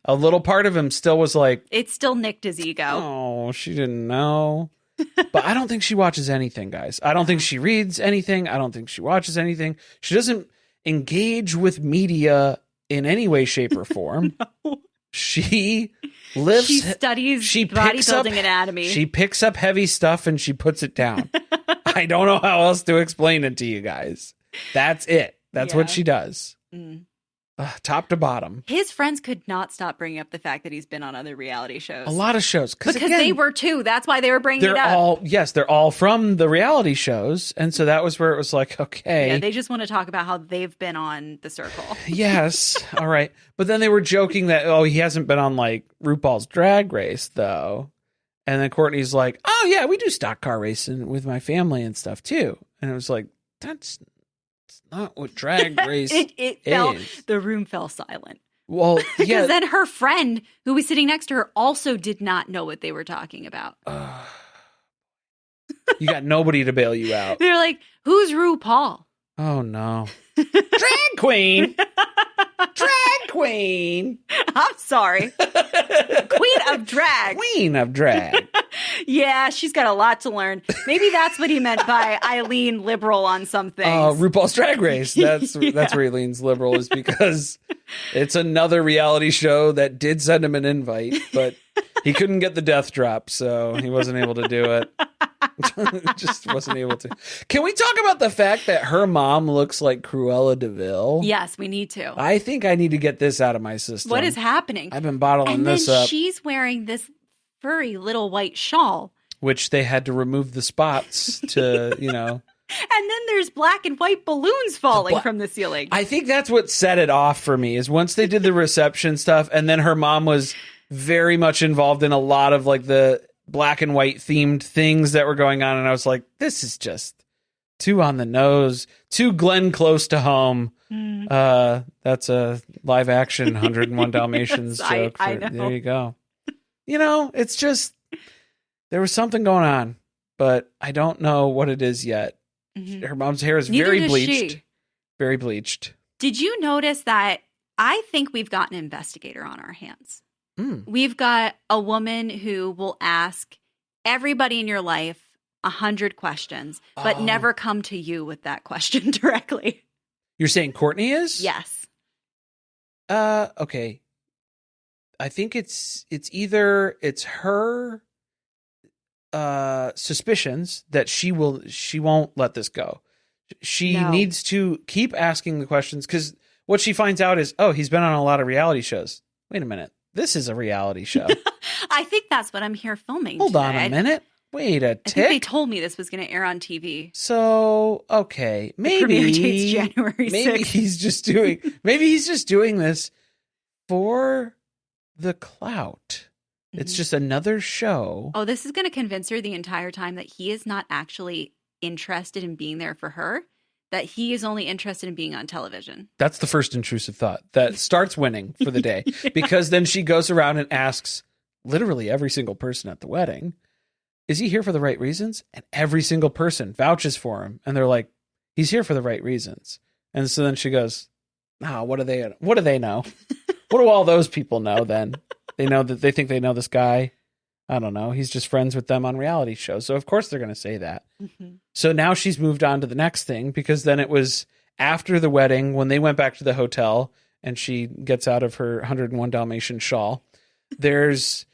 A little part of him still was like, it still nicked his ego. Oh, she didn't know. But I don't think she watches anything, guys. I don't think she reads anything. I don't think she watches anything. She doesn't engage with media in any way, shape, or form. No. She lives. She studies bodybuilding anatomy. She picks up heavy stuff and she puts it down. I don't know how else to explain it to you guys. That's it. That's what she does. Top to bottom. His friends could not stop bringing up the fact that he's been on other reality shows. A lot of shows. Because again, they were too. That's why they were bringing it up. They're all from the reality shows. And so that was where it was like, okay. Yeah, they just want to talk about how they've been on The Circle. Yes. All right. But then they were joking that, he hasn't been on like RuPaul's Drag Race though. And then Courtney's like, oh yeah, we do stock car racing with my family and stuff too. And it was like, that's not what Drag Race the room fell silent. Well, yeah. Because then her friend who was sitting next to her also did not know what they were talking about. You got nobody to bail you out. They're like, who's RuPaul? Oh, no. Drag queen. Drag queen. I'm sorry. Queen of drag. Queen of drag. Yeah, she's got a lot to learn. Maybe that's what he meant by I lean liberal on some things. RuPaul's Drag Race. That's where he leans liberal, is because it's another reality show that did send him an invite, but he couldn't get the death drop, so he wasn't able to do it. Just wasn't able to. Can we talk about the fact that her mom looks like Cruella de Vil? Yes, we need to. I think I need to get this out of my system. What is happening? I've been bottling this up. And then she's wearing this furry little white shawl, which they had to remove the spots to, And then there's black and white balloons falling from the ceiling. I think that's what set it off for me, is once they did the reception stuff, and then her mom was very much involved in a lot of like the black and white themed things that were going on. And I was like, this is just too on the nose, too Glenn Close to home. That's a live action 101 Dalmatians joke. I know. There you go. It's just, there was something going on, but I don't know what it is yet. Mm-hmm. Her mom's hair is very bleached. Very bleached. Did you notice that? I think we've got an investigator on our hands. We've got a woman who will ask everybody in your life 100 questions, but never come to you with that question directly. You're saying Courtney is? Yes. Okay. I think it's her suspicions that she won't let this go. She needs to keep asking the questions, because what she finds out is, oh, he's been on a lot of reality shows. Wait a minute. This is a reality show. I think that's what I'm here filming. Hold today. on a minute. Wait a tick. I think they told me this was going to air on TV. So, okay, maybe date's January 6th. Maybe he's just doing this for the clout. It's just another show. Oh, this is going to convince her the entire time that he is not actually interested in being there for her, that he is only interested in being on television. That's the first intrusive thought that starts winning for the day. Because then she goes around and asks literally every single person at the wedding, is he here for the right reasons? And every single person vouches for him. And they're like, he's here for the right reasons. And so then she goes, what do they know? What do all those people know then? They know that they think they know this guy. I don't know. He's just friends with them on reality shows. So of course they're going to say that. Mm-hmm. So now she's moved on to the next thing, because then it was after the wedding when they went back to the hotel and she gets out of her 101 Dalmatian shawl. There's,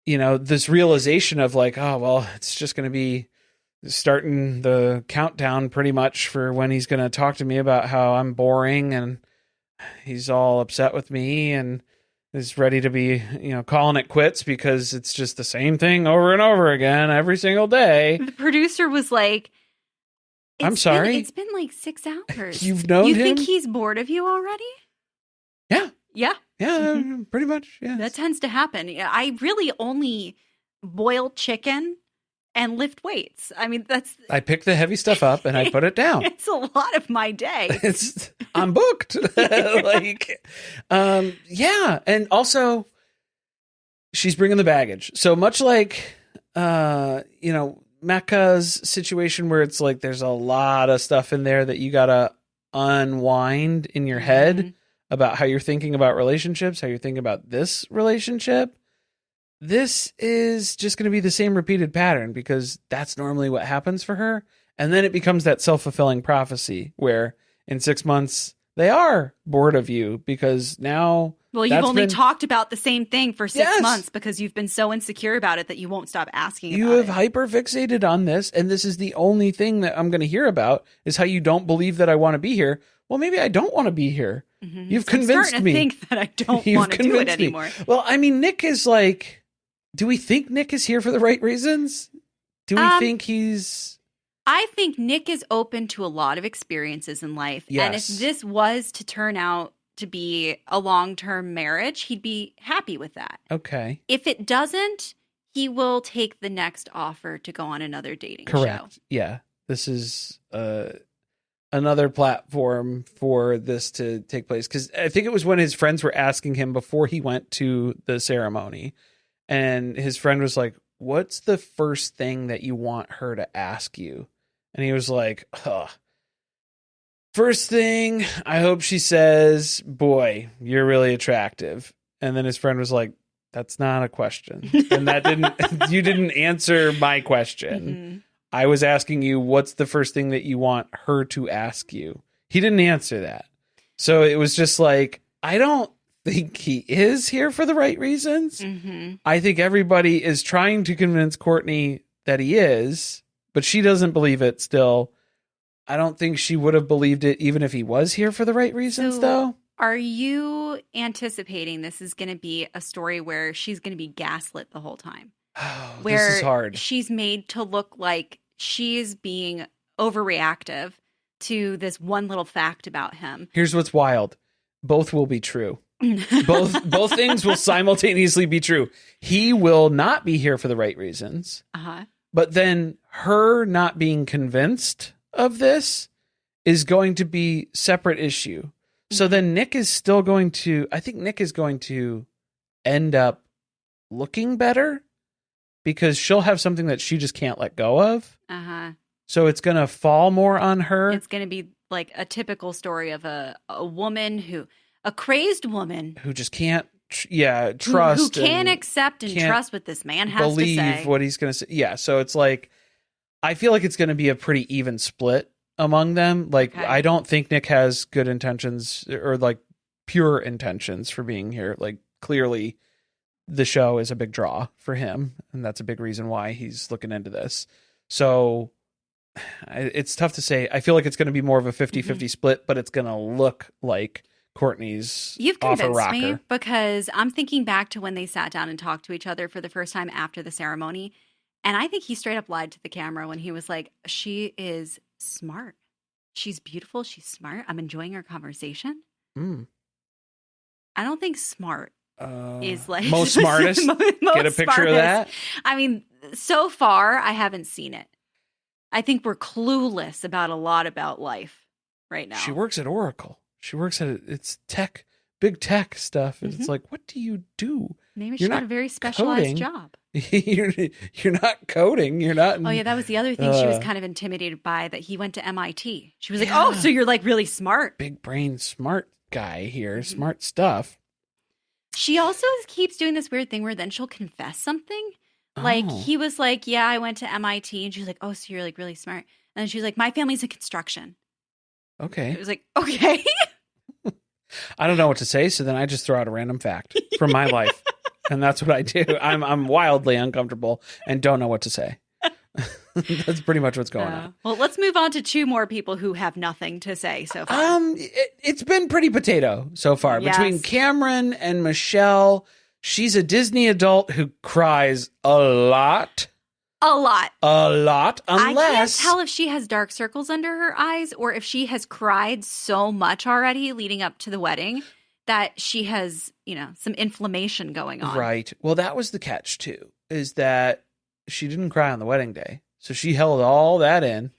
this realization of like, oh, well, it's just going to be starting the countdown pretty much for when he's going to talk to me about how I'm boring and he's all upset with me and is ready to be, calling it quits because it's just the same thing over and over again every single day. The producer was like, I'm sorry. It's been like 6 hours. You've known him? You think he's bored of you already? Yeah. Yeah. Yeah, pretty much. Yeah. That tends to happen. I really only boil chicken and lift weights. I mean, I pick the heavy stuff up and I put it down. It's a lot of my day. I'm booked. Yeah. And also she's bringing the baggage. So much like, Mecca's situation where it's like, there's a lot of stuff in there that you got to unwind in your head about how you're thinking about relationships, how you're thinking about this relationship. This is just going to be the same repeated pattern because that's normally what happens for her. And then it becomes that self-fulfilling prophecy where in 6 months they are bored of you because now... Well, you've only talked about the same thing for 6 months because you've been so insecure about it that you won't stop asking about it. You have hyper-fixated on this, and this is the only thing that I'm going to hear about is how you don't believe that I want to be here. Well, maybe I don't want to be here. Mm-hmm. You've convinced me. I'm starting to think that I don't want to do it anymore. Well, I mean, Nick is like... Do we think Nick is here for the right reasons? Do we think he's... I think Nick is open to a lot of experiences in life. Yes. And if this was to turn out to be a long-term marriage, he'd be happy with that. Okay. If it doesn't, he will take the next offer to go on another dating show. Correct. Yeah. This is another platform for this to take place. Because I think it was when his friends were asking him before he went to the ceremony. And his friend was like, what's the first thing that you want her to ask you? And he was like, first thing, I hope she says, boy, you're really attractive. And then his friend was like, that's not a question. And you didn't answer my question. Mm-hmm. I was asking you, what's the first thing that you want her to ask you? He didn't answer that. So it was just like, I don't think he is here for the right reasons. Mm-hmm. I think everybody is trying to convince Courtney that he is, but she doesn't believe it still. I don't think she would have believed it even if he was here for the right reasons, though. Are you anticipating this is going to be a story where she's going to be gaslit the whole time? Oh, where this is hard. She's made to look like she's being overreactive to this one little fact about him. Here's what's wild. Both will be true. both things will simultaneously be true. He will not be here for the right reasons. Uh-huh. But then her not being convinced of this is going to be separate issue. Mm-hmm. So then Nick is still going to, I think Nick is going to end up looking better because she'll have something that she just can't let go of. Uh-huh. So it's going to fall more on her. It's going to be like a typical story of a woman a crazed woman who just can't, trust. Who can't accept and trust what this man has to say. Believe what he's going to say. Yeah. So it's like, I feel like it's going to be a pretty even split among them. Like, okay. I don't think Nick has good intentions or like pure intentions for being here. Like, clearly the show is a big draw for him. And that's a big reason why he's looking into this. So it's tough to say. I feel like it's going to be more of a 50-50 split, but it's going to look like Courtney's You've off a convinced me rocker. because I'm thinking back to when they sat down and talked to each other for the first time after the ceremony. And I think he straight up lied to the camera when he was like, she is smart. She's beautiful. She's smart. I'm enjoying our conversation. Mm. I don't think smart is like most smartest. most Get a picture smartest. of that. I mean, so far, I haven't seen it. I think we're clueless about a lot about life right now. She works at Oracle. She works at it's tech, big tech stuff. And Mhm. it's like, what do you do? Maybe You're she got not a very specialized coding. job. you're not coding. You're not. Oh, yeah, that was the other thing she was kind of intimidated by, that he went to MIT. She was like, Yeah. oh, so you're like really smart. Big brain, smart guy here. Mhm. Smart stuff. She also keeps doing this weird thing where then she'll confess something. Like Oh. he was like, yeah, I went to MIT. And she's like, oh, so you're like really smart. And then she's like, my family's in construction. Okay. It was like, okay. I don't know what to say, so then I just throw out a random fact from my life, and that's what I do. I'm wildly uncomfortable and don't know what to say. That's pretty much what's going on. Well, let's move on to two more people who have nothing to say so far. It's been pretty potato so far Yes. between Cameron and Michelle. She's a Disney adult who cries a lot. A lot. I can't I can't tell if she has dark circles under her eyes or if she has cried so much already leading up to the wedding that she has, some inflammation going on. Right. Well, that was the catch too, is that she didn't cry on the wedding day. So she held all that in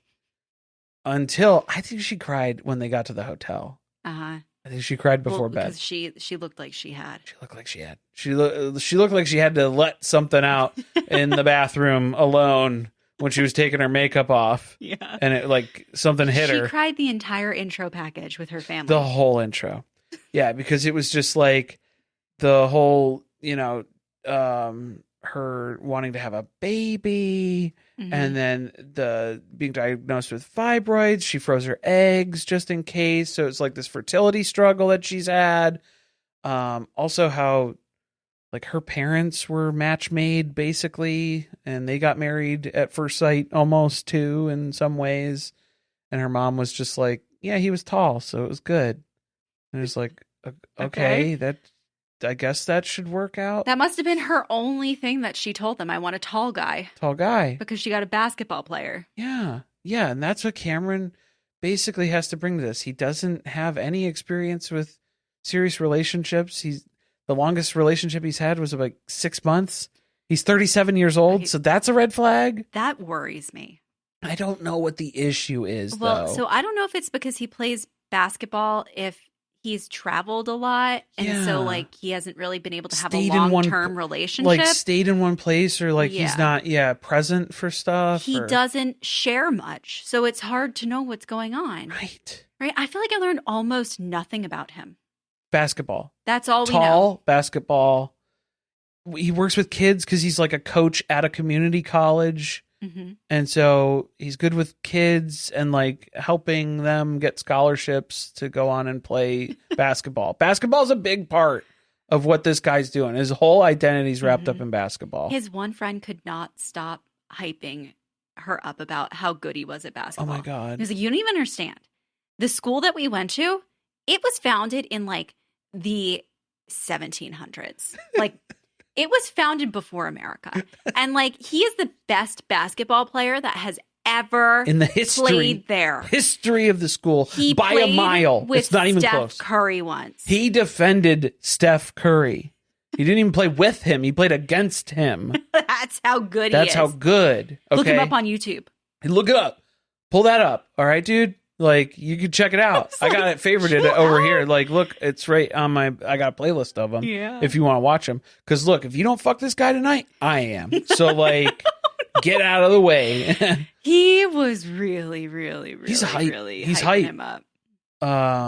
until I think she cried when they got to the hotel. Uh-huh. I think she cried before bed. Because she looked like she had. She looked like she had. She looked like she had to let something out in the bathroom alone when she was taking her makeup off. Yeah. And it like something hit her. She cried the entire intro package with her family. The whole intro. Yeah, because it was just like the whole, her wanting to have a baby, Mhm. and then the being diagnosed with fibroids. She froze her eggs just in case. So it's like this fertility struggle that she's had. Also how like her parents were match made basically, and they got married at first sight almost too in some ways. And her mom was just like, yeah, he was tall, so it was good. And it was like, okay, that I guess that should work out. That must have been her only thing that she told them. I want a tall guy. Tall guy. Because she got a basketball player. Yeah. Yeah. And that's what Cameron basically has to bring to this. He doesn't have any experience with serious relationships. The longest relationship he's had was about 6 months. He's 37 years old. Right. So that's a red flag. That worries me. I don't know what the issue is, Well, though. so I don't know if it's because he plays basketball, if he's traveled a lot, and so Yeah. like he hasn't really been able to have Stayed a in one- long-term relationship. like stayed in one place, or like he's Yeah. not, present for stuff. He or- doesn't share much, so it's hard to know what's going on. Right. Right? I feel like I learned almost nothing about him. Basketball. That's all we know. Tall, basketball. He works with kids because he's like a coach at a community college. hmm And so he's good with kids and like helping them get scholarships to go on and play basketball. Basketball is a big part of what this guy's doing. His whole identity's wrapped up in basketball. His one friend could not stop hyping her up about how good he was at Oh basketball. my God. He was like, you don't even understand. The school that we went to, it was founded in like the 1700s. Like it was founded before America. And like he is the best basketball player that has ever In the history played there. of the school He by a played mile. with It's not even Steph close. Curry once. He defended Steph Curry. He didn't even play with him. He played against him. That's how good he is. That's how good. Okay. Look him up on YouTube. Look it up. Pull that up. All right, dude. Like, you can check it out. I got it favorited chill over out. here. Like, look, it's right on I got a playlist of them. Yeah. If you want to watch them. Because, look, if you don't fuck this guy tonight, I am. So, like, get out of the way. He was really, really, really, He's hype. really He's hyping hype. him up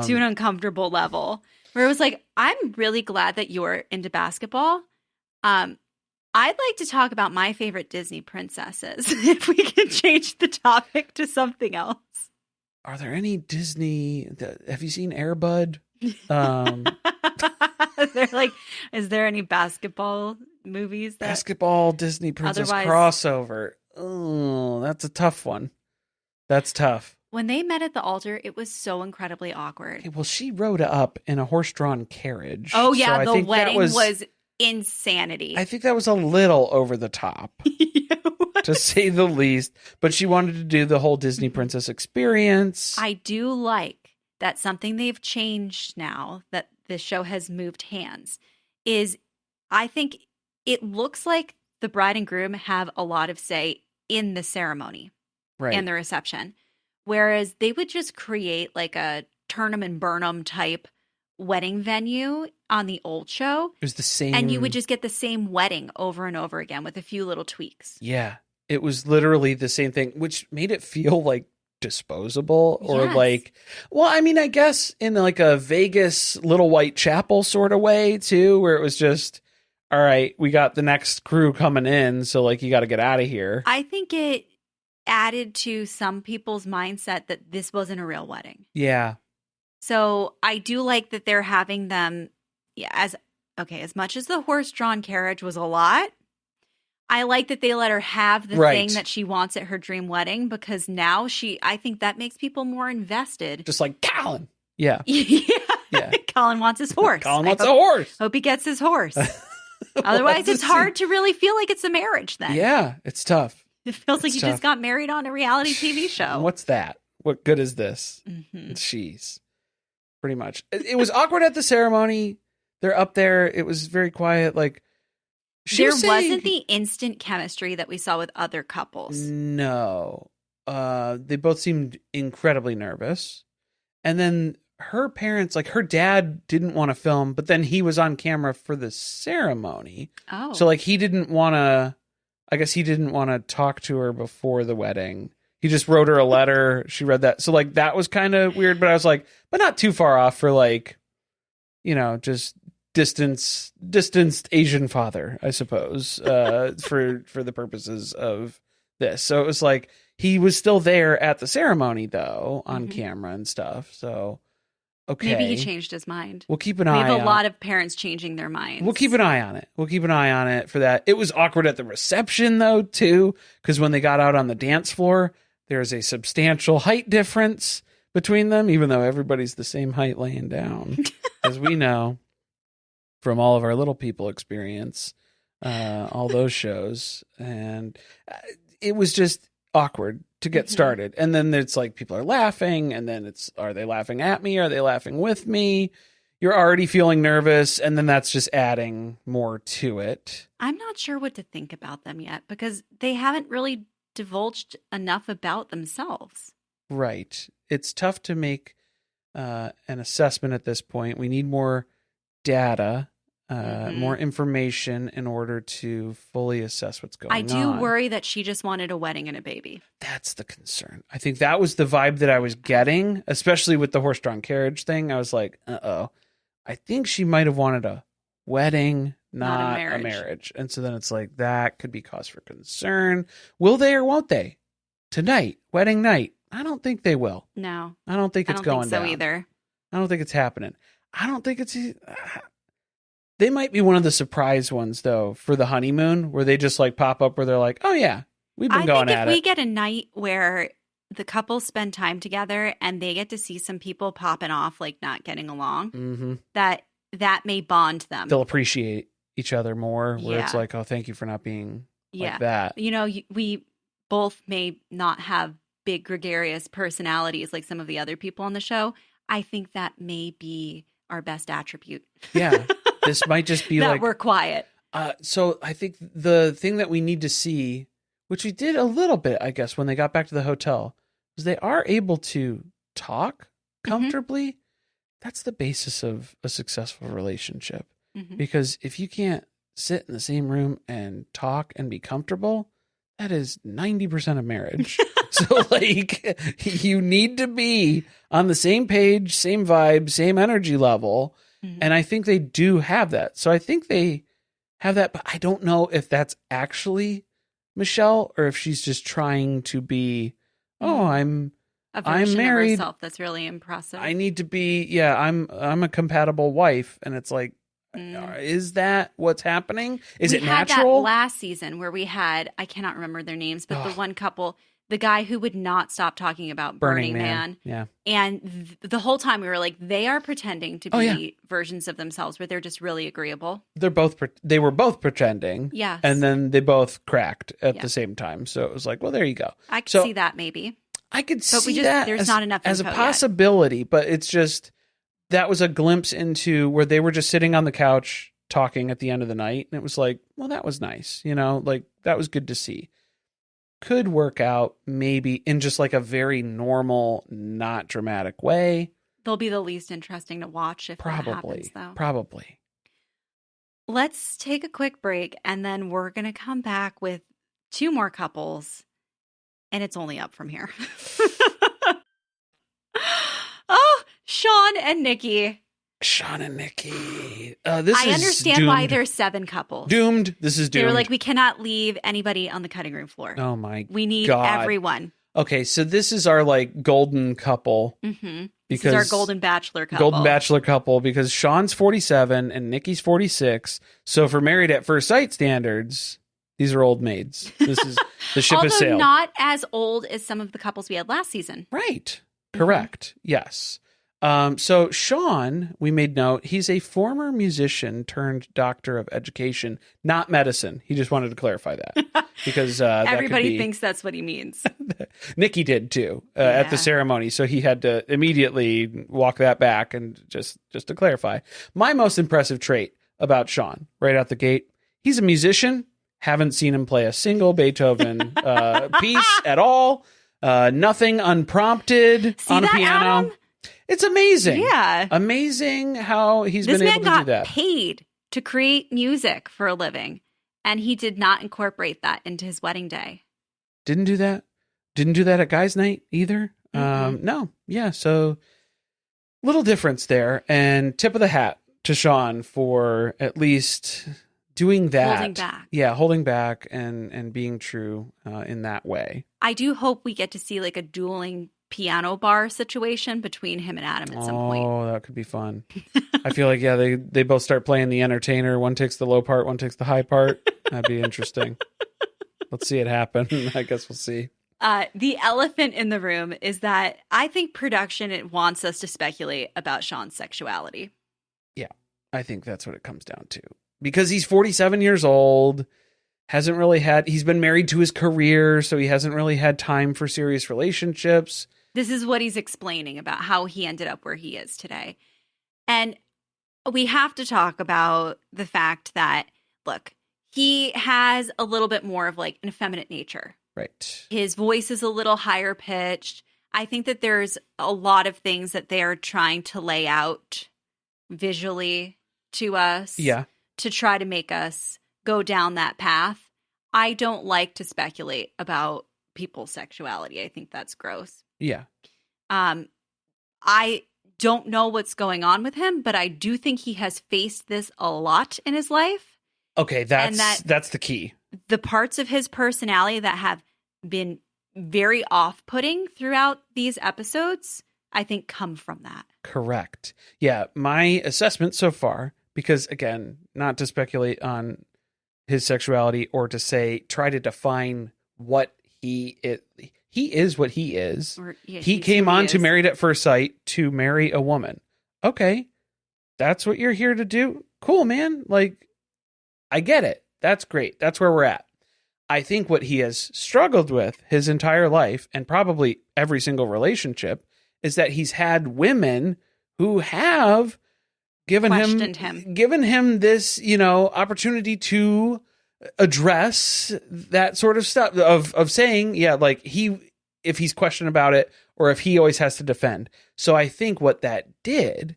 to an uncomfortable level where it was like, I'm really glad that you're into basketball. I'd like to talk about my favorite Disney princesses if we can change the topic to something else. Are there any Disney... have you seen Air Bud? They're like, is there any basketball movies that Basketball Disney princess Otherwise- crossover. Oh, that's a tough one. That's tough. When they met at the altar, it was so incredibly awkward. Okay, well, she rode up in a horse-drawn carriage. Oh, yeah. So The wedding was insanity. I think that was a little over the top, to say the least. But she wanted to do the whole Disney princess experience. I do like that something they've changed now that the show has moved hands is I think it looks like the bride and groom have a lot of say in the ceremony and the reception. Whereas they would just create like a turn 'em and burn 'em type wedding venue on the old show. It was the same. And you would just get the same wedding over and over again with a few little tweaks. Yeah. It was literally the same thing, which made it feel like disposable or like, well, I mean, I guess in like a Vegas Little White Chapel sort of way too, where it was just, all right, we got the next crew coming in. So like, you got to get out of here. I think it added to some people's mindset that this wasn't a real wedding. Yeah. So I do like that they're having them, as much as the horse-drawn carriage was a lot, I like that they let her have the thing that she wants at her dream wedding because now I think that makes people more invested. Just like Colin. Yeah. Yeah. Colin wants his horse. Colin wants a horse. Hope he gets his horse. Otherwise, it's hard to really feel like it's a marriage then. Yeah, it's tough. It feels like you just got married on a reality TV show. What's that? What good is this? Jeez. Pretty much. It was awkward at the ceremony. They're up there. It was very quiet. Like, there wasn't the instant chemistry that we saw with other couples. No. They both seemed incredibly nervous. And then her parents, like her dad didn't want to film, but then he was on camera for the ceremony. Oh. So like he didn't want to talk to her before the wedding. He just wrote her a letter. She read that. So like that was kind of weird, but I was like, but not too far off for like, just distanced Asian father, I suppose, for the purposes of this. So it was like he was still there at the ceremony though, on camera and stuff. So okay, maybe he changed his mind. We'll keep an eye. We have a lot of parents changing their minds. We'll keep an eye on it. We'll keep an eye on it for that. It was awkward at the reception though too, because when they got out on the dance floor, there's a substantial height difference between them, even though everybody's the same height laying down, as we know from all of our Little People experience, all those shows. And it was just awkward to get started. And then it's like people are laughing, and then are they laughing at me? Are they laughing with me? You're already feeling nervous, and then that's just adding more to it. I'm not sure what to think about them yet because they haven't really divulged enough about themselves. Right. It's tough to make an assessment at this point. We need more data, more information in order to fully assess what's going on. I do worry that she just wanted a wedding and a baby. That's the concern. I think that was the vibe that I was getting, especially with the horse-drawn carriage thing. I was like, uh-oh. I think she might have wanted a wedding, not a marriage. And so then it's like, that could be cause for concern. Will they or won't they? Tonight, wedding night. I don't think they will. No. I don't think it's going down. I don't think so either. I don't think it's happening. I don't think it's... They might be one of the surprise ones, though, for the honeymoon, where they just like pop up where they're like, oh, yeah, we've been going at it. I think if we get a night where the couple spend time together and they get to see some people popping off, like not getting along, that may bond them. They'll appreciate each other more, where it's like, oh, thank you for not being like that. We both may not have big gregarious personalities like some of the other people on the show. I think that may be our best attribute. Yeah. This might just be that like... we're quiet. So I think the thing that we need to see, which we did a little bit, I guess, when they got back to the hotel, is they are able to talk comfortably. That's the basis of a successful relationship. Because if you can't sit in the same room and talk and be comfortable, that is 90% of marriage. So like you need to be on the same page, same vibe, same energy level. And I think they do have that. So I think they have that, but I don't know if that's actually Michelle or if she's just trying to be, I'm married. Of herself that's really impressive. I need to be, I'm a compatible wife. And it's like, is that what's happening? Is it natural? We had that last season where we had, I cannot remember their names, but the one couple, the guy who would not stop talking about Burning Man. Yeah. And the whole time we were like, they are pretending to be versions of themselves, but they're just really agreeable. They were both pretending. Yes. And then they both cracked at the same time. So it was like, well, there you go. I could see that maybe. I could see that there's not enough as a info possibility, but it's just, that was a glimpse into where they were just sitting on the couch talking at the end of the night. And it was like, well, that was nice. You know, like that was good to see. Could work out maybe in just like a very normal, not dramatic way. They'll be the least interesting to watch if that happens, though. Probably. Let's take a quick break, and then we're going to come back with 2 more couples, and it's only up from here. Oh, Sean and Nikki. Sean and Nikki. I understand doomed. why there's 7 couples. Doomed. This is doomed. They were like, we cannot leave anybody on the cutting room floor. Oh my We need God. everyone. Okay, so this is our like golden couple. Mm-hmm. This is our golden bachelor couple. Golden bachelor couple, because Sean's 47 and Nikki's 46. So for Married at First Sight standards, these are old maids. This is the ship has sailed. Although not as old as some of the couples we had last season. Right. Correct. Yes. So Sean, we made note, he's a former musician turned doctor of education, not medicine. He just wanted to clarify that because everybody thinks that's what he means. Nikki did too at the ceremony, so he had to immediately walk that back. And just to clarify, my most impressive trait about Sean right out the gate, he's a musician. Haven't seen him play a single Beethoven piece at all. Nothing unprompted on a piano. Adam? It's amazing. Yeah. Amazing how he's been able to do that. This man got paid to create music for a living, and he did not incorporate that into his wedding day. Didn't do that? Didn't do that at guys' night either? Mm-hmm. No. Yeah, so little difference there. And tip of the hat to Sean for at least doing that. Holding back. Yeah, holding back and being true in that way. I do hope we get to see like a dueling piano bar situation between him and Adam at some point. Oh, that could be fun. I feel like, they both start playing the entertainer. One takes the low part, one takes the high part. That'd be interesting. Let's see it happen. I guess we'll see. The elephant in the room is that I think production wants us to speculate about Sean's sexuality. Yeah, I think that's what it comes down to. Because he's 47 years old, he's been married to his career, so he hasn't really had time for serious relationships. This is what he's explaining about how he ended up where he is today. And we have to talk about the fact that, look, he has a little bit more of like an effeminate nature. Right. His voice is a little higher pitched. I think that there's a lot of things that they're trying to lay out visually to us. Yeah. To try to make us go down that path. I don't like to speculate about people's sexuality. I think that's gross. Yeah. I don't know what's going on with him, but I do think he has faced this a lot in his life. Okay, that's the key. The parts of his personality that have been very off-putting throughout these episodes, I think come from that. Correct. Yeah, my assessment so far, because again, not to speculate on his sexuality or to try to define what he is. He is what he is. He came on to Married at First Sight to marry a woman. Okay, that's what you're here to do. Cool, man. Like, I get it. That's great. That's where we're at. I think what he has struggled with his entire life, and probably every single relationship, is that he's had women who have given him this, opportunity to address that sort of stuff of saying, like if he's questioned about it or if he always has to defend. So I think what that did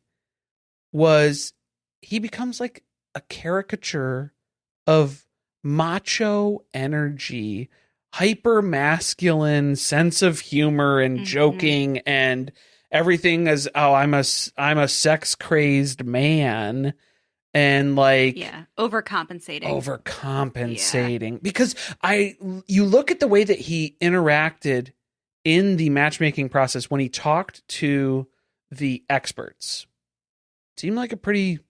was he becomes like a caricature of macho energy, hyper masculine sense of humor and joking and everything as, I'm a sex crazed man. And like, overcompensating because you look at the way that he interacted in the matchmaking process when he talked to the experts. Seemed like a pretty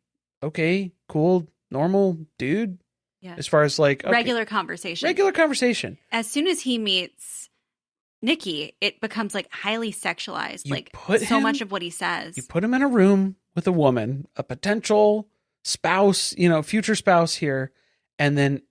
okay, cool, normal dude. Yeah. As far as like regular conversation. Regular conversation. As soon as he meets Nikki, it becomes like highly sexualized. You like put so him- much of what he says. You put him in a room with a woman, a potential spouse, future spouse here, and then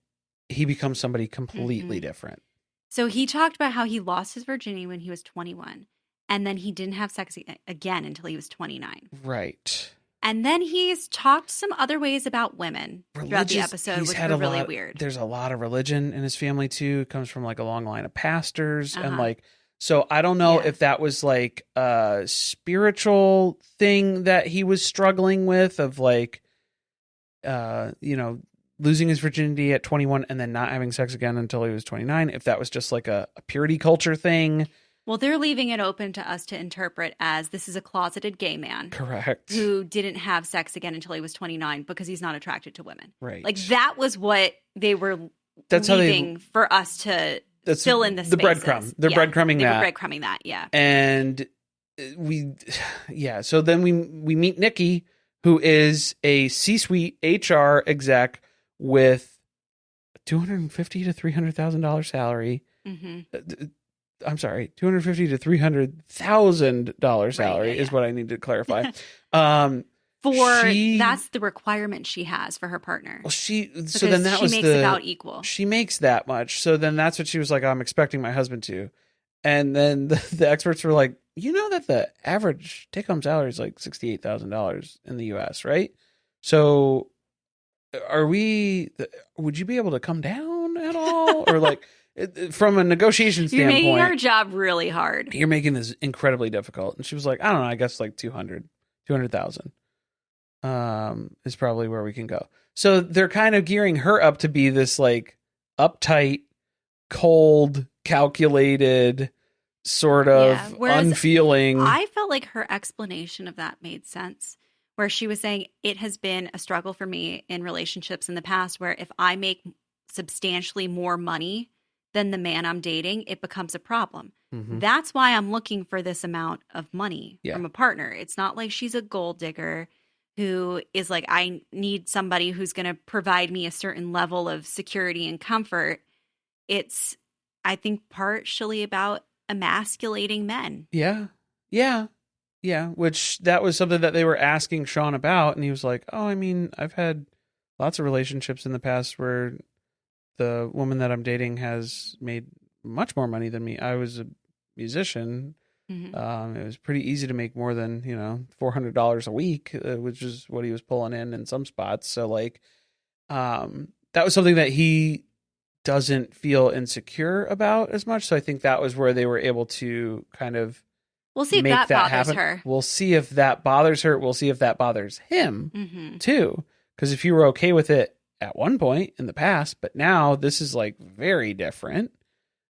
he becomes somebody completely different. So he talked about how he lost his virginity when he was 21, and then he didn't have sex again until he was 29. Right. And then he's talked some other ways about women throughout the episode, which were really weird. There's a lot of religion in his family too. It comes from like a long line of pastors and Uh-huh. like, so I don't know if that was like a spiritual thing that he was struggling with of like, losing his virginity at 21 and then not having sex again until he was 29. If that was just like a purity culture thing. Well, they're leaving it open to us to interpret as this is a closeted gay man. Correct. Who didn't have sex again until he was 29 because he's not attracted to women. Right. Like that was what they were That's leaving for us to fill in the spaces. breadcrumb. They're breadcrumbing that. They were breadcrumbing that, yeah. And so then we meet Nikki, who is a C-suite HR exec with $250,000 to $300,000 salary. Mm-hmm. I'm sorry, $250,000 to $300,000 salary is what I need to clarify. That's the requirement she has for her partner. Well, she makes about equal. She makes that much, so then that's what she was like. I'm expecting my husband to, and then the experts were like, that the average take-home salary is like $68,000 in the U.S., right? So, would you be able to come down at all, or like? From a negotiation standpoint, you're making our job really hard. You're making this incredibly difficult. And she was like, I don't know, I guess like 200,000 is probably where we can go. So they're kind of gearing her up to be this like uptight, cold, calculated, sort of unfeeling. I felt like her explanation of that made sense, where she was saying it has been a struggle for me in relationships in the past where if I make substantially more money than the man I'm dating, it becomes a problem. Mm-hmm. That's why I'm looking for this amount of money from a partner. It's not like she's a gold digger who is like, I need somebody who's going to provide me a certain level of security and comfort. It's, I think, partially about emasculating men. Yeah. Which that was something that they were asking Sean about. And he was like, oh, I mean, I've had lots of relationships in the past where the woman that I'm dating has made much more money than me. I was a musician. Mm-hmm. It was pretty easy to make more than, $400 a week, which is what he was pulling in some spots. So like, that was something that he doesn't feel insecure about as much. So I think that was where they were able to kind of we'll see if that bothers her. We'll see if that bothers her. We'll see if that bothers him too. Because if you were okay with it at one point in the past, but now this is like very different,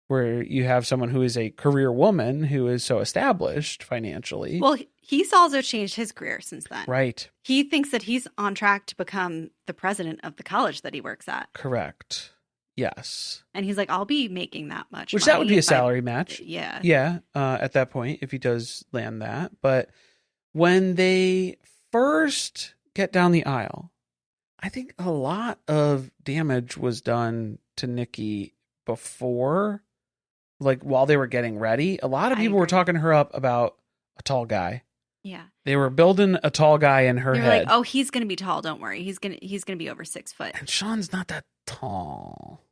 where you have someone who is a career woman who is so established financially. Well, he's also changed his career since then. Right. He thinks that he's on track to become the president of the college that he works at. Correct. Yes. And he's like, I'll be making that much. Which that would be a salary match. Yeah. Yeah. At that point, if he does land that. But when they first get down the aisle, I think a lot of damage was done to Nikki before, like while they were getting ready. A lot of people were talking her up about a tall guy. Yeah. They were building a tall guy in her They were head. like, oh, he's going to be tall. Don't worry. He's going to be over 6 foot. And Sean's not that tall.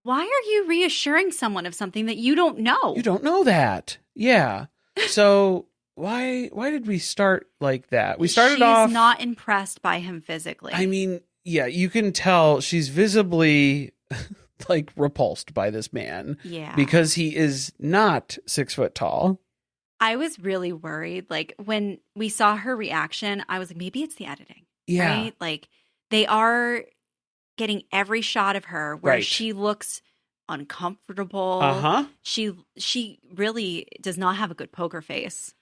Why are you reassuring someone of something that you don't know? You don't know that. Yeah. So why did we start like that? We started off. She's not impressed by him physically. I mean, yeah, you can tell she's visibly like repulsed by this man. Yeah. Because he is not 6 foot tall. I was really worried. Like when we saw her reaction, I was like, maybe it's the editing. Yeah. Right? Like they are getting every shot of her where she looks uncomfortable. Uh-huh. She really does not have a good poker face.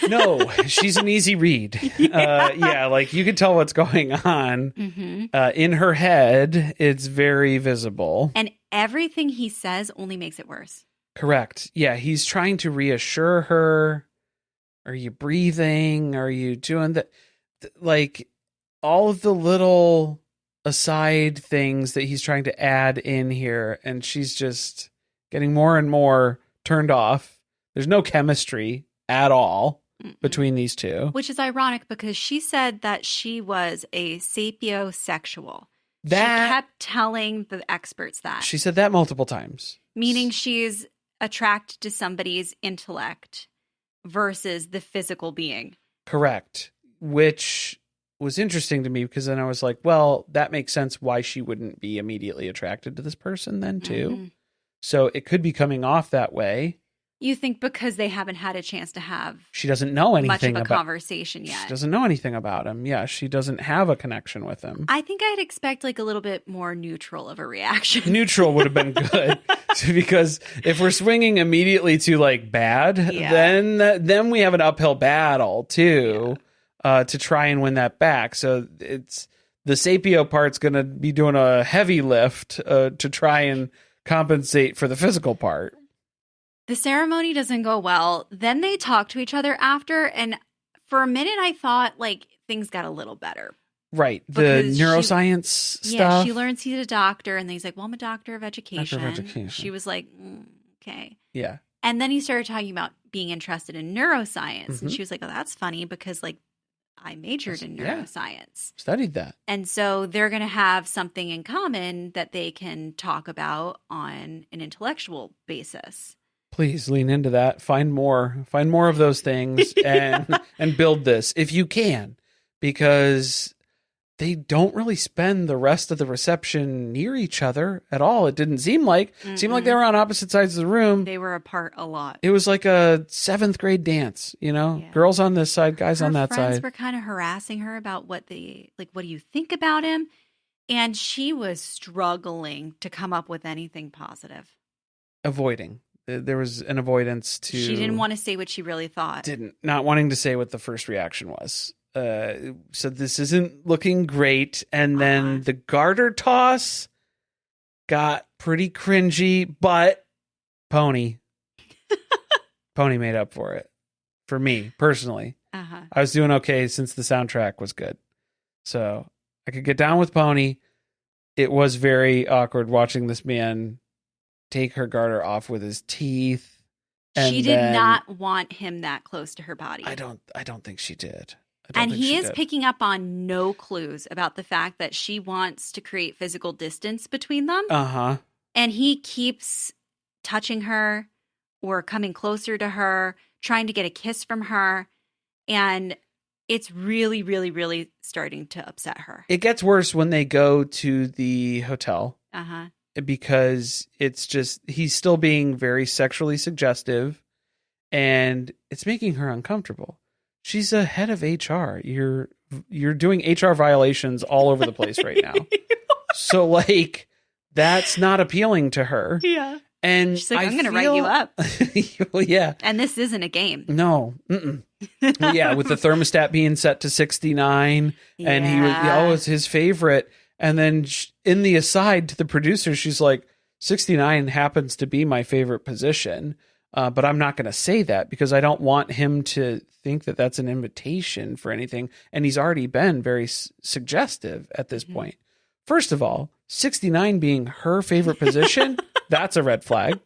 No, she's an easy read. Yeah, like you can tell what's going on in her head. It's very visible. And everything he says only makes it worse. Correct. Yeah, he's trying to reassure her. Are you breathing? Are you doing that? Like all of the little aside things that he's trying to add in here. And she's just getting more and more turned off. There's no chemistry at all between these two. Which is ironic because she said that she was a sapiosexual. She kept telling the experts that. She said that multiple times. Meaning she's attracted to somebody's intellect versus the physical being. Correct. Which was interesting to me because then I was like, well, that makes sense why she wouldn't be immediately attracted to this person then too. So it could be coming off that way. You think because they haven't had a chance to have she doesn't know anything much of a conversation yet. She doesn't know anything about him. Yeah, she doesn't have a connection with him. I think I'd expect like a little bit more neutral of a reaction. Neutral would have been good because if we're swinging immediately to like bad, then we have an uphill battle too to try and win that back. So it's the sapio part's going to be doing a heavy lift to try and compensate for the physical part. The ceremony doesn't go well. Then they talk to each other after. And for a minute, I thought like things got a little better. Right. The neuroscience stuff. Yeah, she learns he's a doctor. And then he's like, well, I'm a doctor of education. She was like, okay. Yeah. And then he started talking about being interested in neuroscience. And she was like, oh, that's funny because like I majored in neuroscience. Studied that. And so they're going to have something in common that they can talk about on an intellectual basis. Please lean into that. Find more of those things and build this if you can, because they don't really spend the rest of the reception near each other at all. It didn't seem like. It seemed like they were on opposite sides of the room. They were apart a lot. It was like a 7th grade dance, girls on this side, guys on that side. Her friends were kind of harassing her about what do you think about him? And she was struggling to come up with anything positive. Avoiding. There was an avoidance to... She didn't want to say what she really thought. Not wanting to say what the first reaction was. So this isn't looking great. And then the garter toss got pretty cringy, but Pony made up for it. For me, personally. I was doing okay since the soundtrack was good. So I could get down with Pony. It was very awkward watching this man take her garter off with his teeth. She did not want him that close to her body. I don't think she did. And he is picking up on no clues about the fact that she wants to create physical distance between them. And he keeps touching her or coming closer to her, trying to get a kiss from her. And it's really, really, really starting to upset her. It gets worse when they go to the hotel. Because it's just, he's still being very sexually suggestive and it's making her uncomfortable. She's a head of HR. You're doing HR violations all over the place right now. So like, that's not appealing to her. Yeah. And she's like, I'm going to write you up. Well, yeah. And this isn't a game. No. Yeah. With the thermostat being set to 69 and he was, it's his favorite. And then in the aside to the producer, she's like, 69 happens to be my favorite position. But I'm not going to say that because I don't want him to think that that's an invitation for anything. And he's already been very suggestive at this point. First of all, 69 being her favorite position, that's a red flag.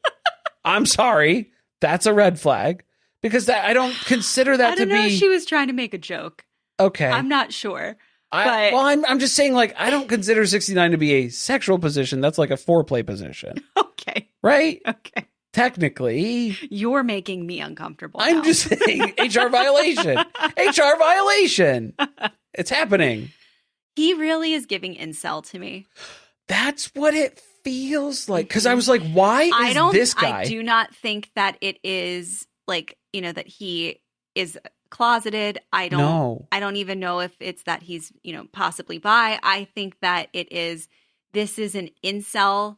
I'm sorry. That's a red flag because I don't consider that to be. I don't know. She was trying to make a joke. Okay. I'm not sure. I'm just saying, like, I don't consider 69 to be a sexual position. That's like a foreplay position. Okay. Right? Okay. Technically. You're making me uncomfortable. I'm just saying, HR violation. HR violation. It's happening. He really is giving incel to me. That's what it feels like. Because I was like, why is this guy? I do not think that it is like, that he is closeted. I don't even know if it's that he's, possibly bi. I think that this is an incel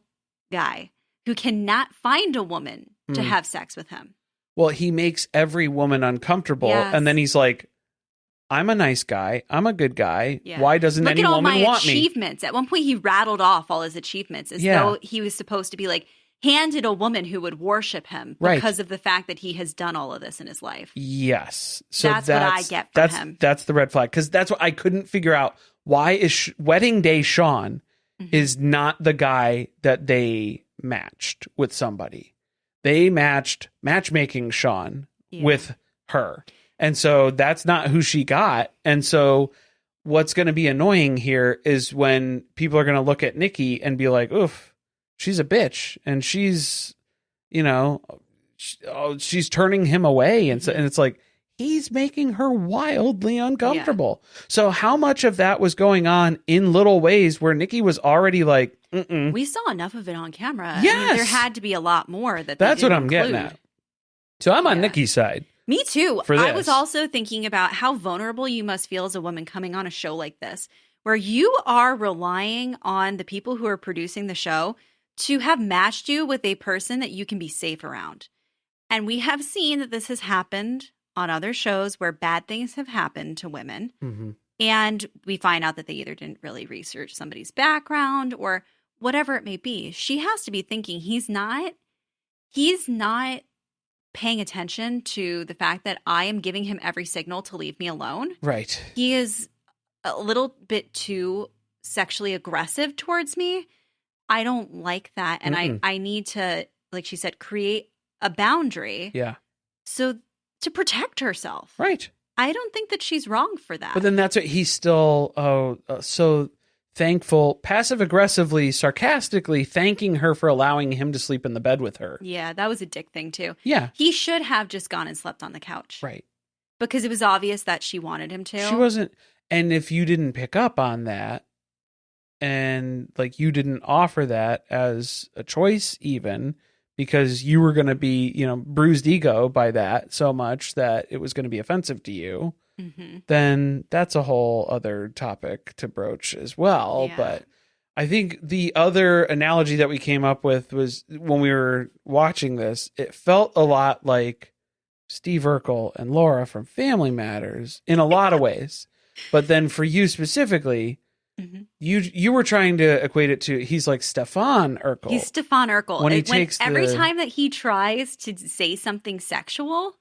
guy who cannot find a woman to have sex with him. Well, he makes every woman uncomfortable. Yes. And then he's like, I'm a nice guy. I'm a good guy. Yeah. Why doesn't any woman want me? Look at all my achievements. At one point, he rattled off all his achievements as though he was supposed to be like, handed a woman who would worship him because of the fact that he has done all of this in his life. Yes. So that's what I get from him. That's the red flag. Because that's what I couldn't figure out. Why is Wedding Day Sean is not the guy that they matched with somebody. They matched matchmaking Sean Yeah. with her. And so that's not who she got. And so what's going to be annoying here is when people are going to look at Nikki and be like, oof, she's a bitch. And she's, she's turning him away. And so, and it's like, he's making her wildly uncomfortable. Yeah. So how much of that was going on in little ways where Nikki was already like, mm-mm. We saw enough of it on camera. Yes. I mean, there had to be a lot more that's what I'm getting at. So I'm on Nikki's side. Me too. For this. I was also thinking about how vulnerable you must feel as a woman coming on a show like this, where you are relying on the people who are producing the show to have matched you with a person that you can be safe around. And we have seen that this has happened on other shows where bad things have happened to women. Mm-hmm. And we find out that they either didn't really research somebody's background or whatever it may be. She has to be thinking he's not paying attention to the fact that I am giving him every signal to leave me alone. Right. He is a little bit too sexually aggressive towards me. I don't like that. And I need to, like she said, create a boundary. Yeah. So to protect herself. Right. I don't think that she's wrong for that. But then that's what he's still so thankful, passive aggressively, sarcastically thanking her for allowing him to sleep in the bed with her. Yeah, that was a dick thing too. Yeah. He should have just gone and slept on the couch. Right. Because it was obvious that she wanted him to. She wasn't. And if you didn't pick up on that and like you didn't offer that as a choice even because you were going to be, bruised ego by that so much that it was going to be offensive to you. Mm-hmm. Then that's a whole other topic to broach as well. Yeah. But I think the other analogy that we came up with was when we were watching this, it felt a lot like Steve Urkel and Laura from Family Matters in a lot of ways. But then for you specifically, mm-hmm. you were trying to equate it to, he's like Stefan Urkel. He's Stefan Urkel. When every time that he tries to say something sexual,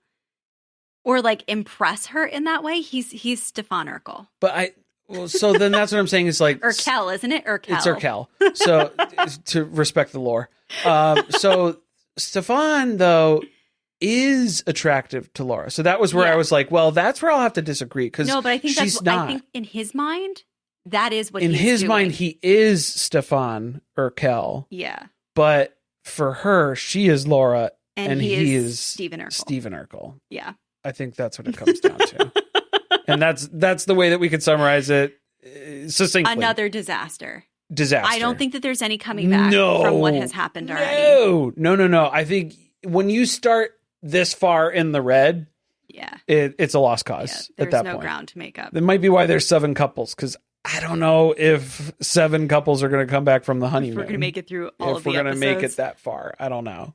or like impress her in that way, he's Stefan Urkel. But so then that's what I'm saying is like Urkel, isn't it? Urkel. It's Urkel. So to respect the lore. So Stefan though is attractive to Laura. So that was where I was like, well, that's where I'll have to disagree because no, but I think she's not. I think in his mind, that is what in he's his doing. mind he is Stefan Urkel. Yeah. But for her, she is Laura and he is Stephen Urkel. Stephen Urkel. Yeah. I think that's what it comes down to. And that's the way that we could summarize it succinctly. Another disaster. I don't think that there's any coming back from what has happened already. No. I think when you start this far in the red, it's a lost cause at that point. There's no ground to make up. That might be why there's 7 couples, because I don't know if 7 couples are going to come back from the honeymoon. If we're going to make it through all of the episodes. If we're going to make it that far. I don't know.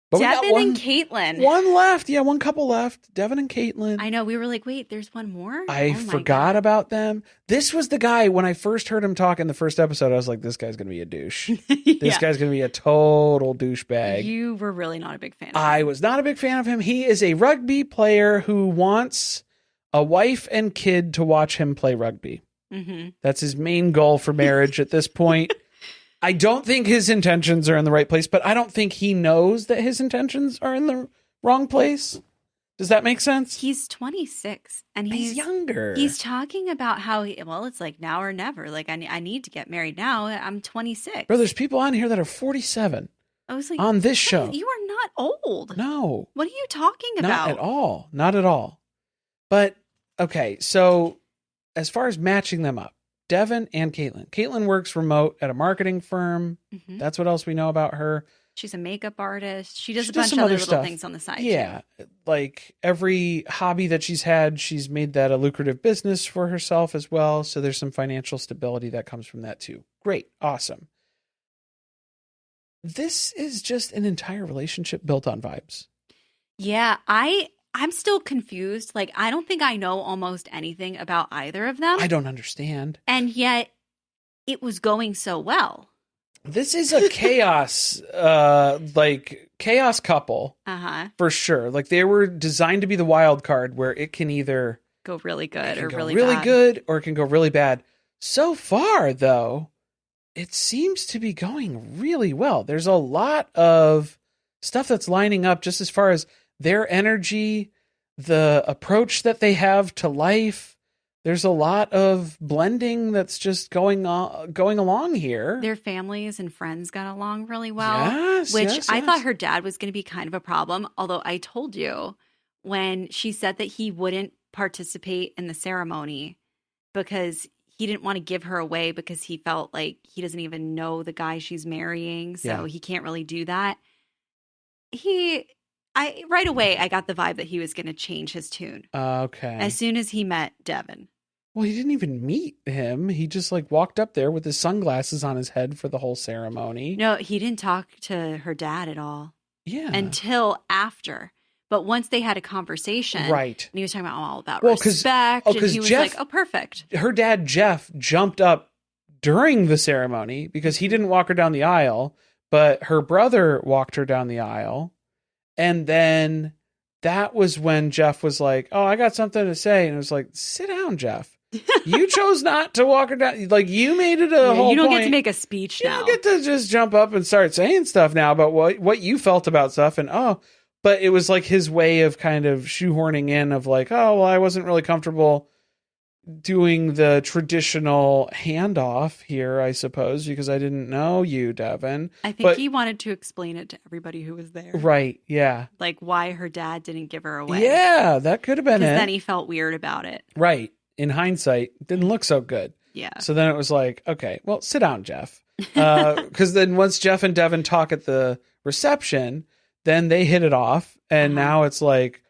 But Devin and Caitlin. One left. Yeah, one couple left. Devin and Caitlin. I know. We were like, wait, there's one more? I forgot about them. This was the guy, when I first heard him talk in the first episode, I was like, this guy's going to be a douche. This guy's going to be a total douchebag. You were really not a big fan of him. I was not a big fan of him. He is a rugby player who wants a wife and kid to watch him play rugby. Mm-hmm. That's his main goal for marriage at this point. I don't think his intentions are in the right place, but I don't think he knows that his intentions are in the wrong place. Does that make sense? He's 26 and he's younger. He's talking about how it's like now or never. Like I need to get married now. I'm 26. Bro, there's people on here that are 47. I was like, on this show. You are not old. No. What are you talking about? Not at all. But okay, so as far as matching them up, Devin and Caitlin. Caitlin works remote at a marketing firm. Mm-hmm. That's what else we know about her. She's a makeup artist. She does a bunch of other little things on the side. Yeah. Too. Like every hobby that she's had, she's made that a lucrative business for herself as well. So there's some financial stability that comes from that too. Great. Awesome. This is just an entire relationship built on vibes. Yeah. I'm still confused. Like, I don't think I know almost anything about either of them. I don't understand. And yet it was going so well. This is a chaos, chaos couple. For sure. Like they were designed to be the wild card where it can either go really good or really bad. Good, or it can go really bad. So far, though, it seems to be going really well. There's a lot of stuff that's lining up just as far as their energy, the approach that they have to life. There's a lot of blending that's just going along here. Their families and friends got along really well, Yes, which I yes. thought her dad was going to be kind of a problem. Although I told you when she said that he wouldn't participate in the ceremony because he didn't want to give her away because he felt like he doesn't even know the guy she's marrying. So he can't really do that. Right away, I got the vibe that he was going to change his tune. Okay. As soon as he met Devin. Well, he didn't even meet him. He just like walked up there with his sunglasses on his head for the whole ceremony. No, he didn't talk to her dad at all. Yeah. Until after. But once they had a conversation. Right. And he was talking about all about respect. And he was like, oh, perfect. Her dad, Jeff, jumped up during the ceremony because he didn't walk her down the aisle, but her brother walked her down the aisle. And then that was when Jeff was like, oh, I got something to say. And it was like, sit down, Jeff. You chose not to walk her down. Like, you made it a whole You don't point. get to make a speech now. You don't get to just jump up and start saying stuff now about what you felt about stuff. And, but it was like his way of kind of shoehorning in of like, oh, well, I wasn't really comfortable doing the traditional handoff here, I suppose, because I didn't know you, Devin. I think he wanted to explain it to everybody who was there. Right, yeah. Like why her dad didn't give her away. Yeah, that could have been it. Because then he felt weird about it. Right. In hindsight, didn't look so good. Yeah. So then it was like, okay, well, sit down, Jeff. Because then once Jeff and Devin talk at the reception, then they hit it off. And now it's like,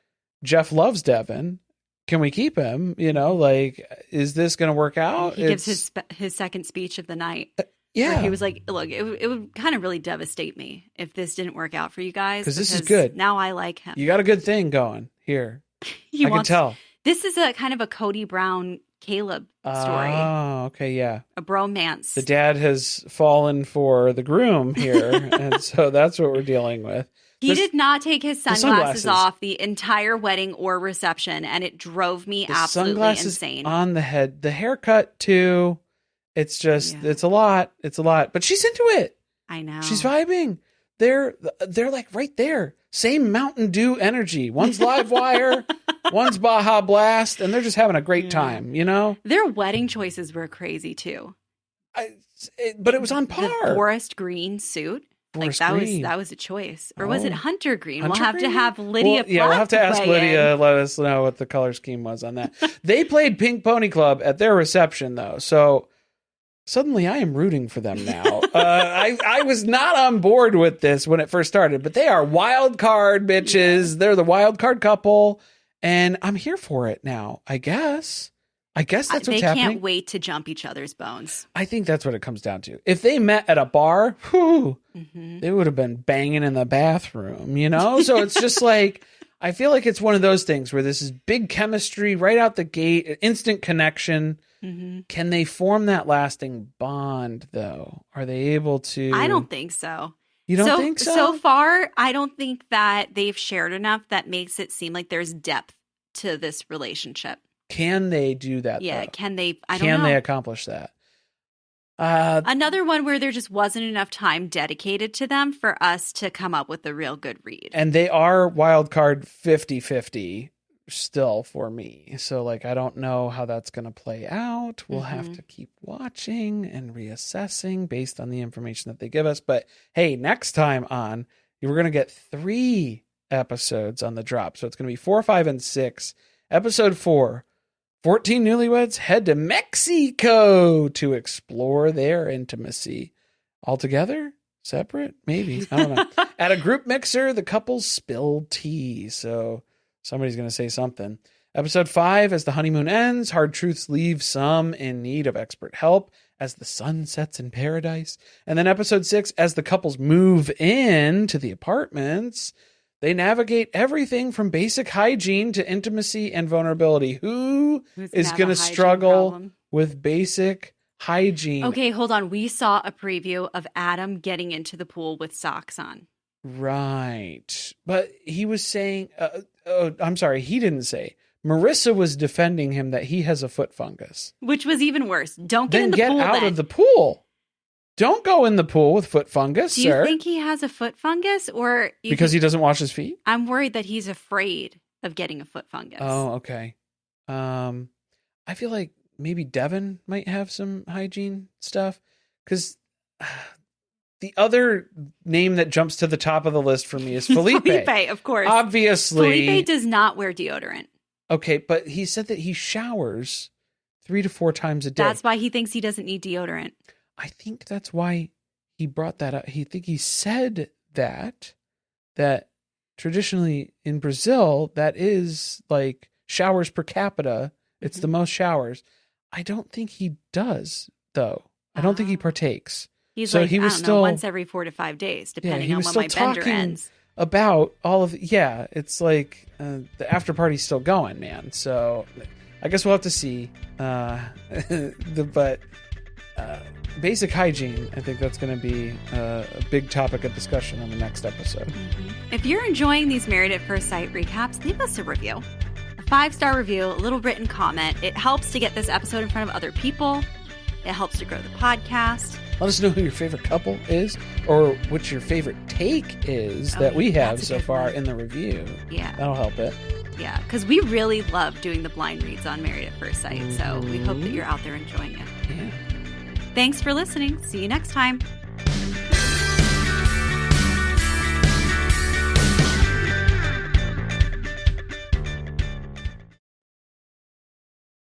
Jeff loves Devin. Can we keep him? You know, like, is this going to work out? He gives his second speech of the night. Yeah. Where he was like, look, it would kind of really devastate me if this didn't work out for you guys. Because this is good. Now I like him. You got a good thing going here. I can tell. This is a kind of a Cody Brown Caleb story. Oh, okay, yeah. A bromance. The dad has fallen for the groom here, and so that's what we're dealing with. He did not take his sunglasses off the entire wedding or reception, and it drove me absolutely insane. On the head, the haircut too. It's just, it's a lot. It's a lot, but she's into it. I know. She's vibing. They're like right there. Same Mountain Dew energy. One's Live Wire, one's Baja Blast, and they're just having a great time, you know? Their wedding choices were crazy too. But it was on par. The forest green suit. That was a choice. Or was it hunter green? We'll have to have Lydia we'll have to ask Lydia, let us know what the color scheme was on that. They played Pink Pony Club at their reception though. So suddenly I am rooting for them now. I was not on board with this when it first started, but they are wild card bitches. Yeah. They're the wild card couple and I'm here for it now, I guess. That's what's happening. They can't wait to jump each other's bones. I think that's what it comes down to. If they met at a bar, they would have been banging in the bathroom, you know? So it's just like, I feel like it's one of those things where this is big chemistry right out the gate, instant connection. Mm-hmm. Can they form that lasting bond, though? Are they able to? I don't think so. You don't think so? So far, I don't think that they've shared enough that makes it seem like there's depth to this relationship. Can they do that? Yeah. Though? Can they? I don't know. Can they accomplish that? Another one where there just wasn't enough time dedicated to them for us to come up with a real good read. And they are wild card 50-50 still for me. So like, I don't know how that's going to play out. We'll have to keep watching and reassessing based on the information that they give us. But hey, next time on, we're going to get 3 episodes on the drop. So it's going to be 4, 5, and 6. Episode 4. 14 newlyweds head to Mexico to explore their intimacy. All together? Separate? Maybe. I don't know. At a group mixer, the couple spilled tea. So somebody's going to say something. Episode 5, as the honeymoon ends, hard truths leave some in need of expert help as the sun sets in paradise. And then episode 6, as the couples move in to the apartments, they navigate everything from basic hygiene to intimacy and vulnerability. Who is going to struggle with basic hygiene? Okay, hold on. We saw a preview of Adam getting into the pool with socks on. Right. But he was saying, I'm sorry, he didn't say. Marissa was defending him that he has a foot fungus. Which was even worse. Don't get in the pool. Then get out of the pool. Don't go in the pool with foot fungus, Do you sir. think he has a foot fungus, or Because he doesn't wash his feet? I'm worried that he's afraid of getting a foot fungus. Oh, okay. I feel like maybe Devin might have some hygiene stuff, because the other name that jumps to the top of the list for me is Felipe. Felipe, of course. Obviously. Felipe does not wear deodorant. Okay, but he said that he showers 3 to 4 times a day. That's why he thinks he doesn't need deodorant. I think that's why he brought that up. He said that traditionally in Brazil, that is like showers per capita. It's the most showers. I don't think he does, though. I don't think he partakes. He's so like, he was I don't still know, once every 4 to 5 days, depending on when my bender ends. About all of it's like the after party's still going, man. So I guess we'll have to see. But basic hygiene, I think that's going to be a big topic of discussion on the next episode. If you're enjoying these Married at First Sight recaps, leave us a review. A 5-star review, a little written comment. It helps to get this episode in front of other people. It helps to grow the podcast. Let us know who your favorite couple is, or what your favorite take is that we have so far in the review. Yeah. That'll help it. Yeah, because we really love doing the blind reads on Married at First Sight, so we hope that you're out there enjoying it. Yeah. Thanks for listening. See you next time.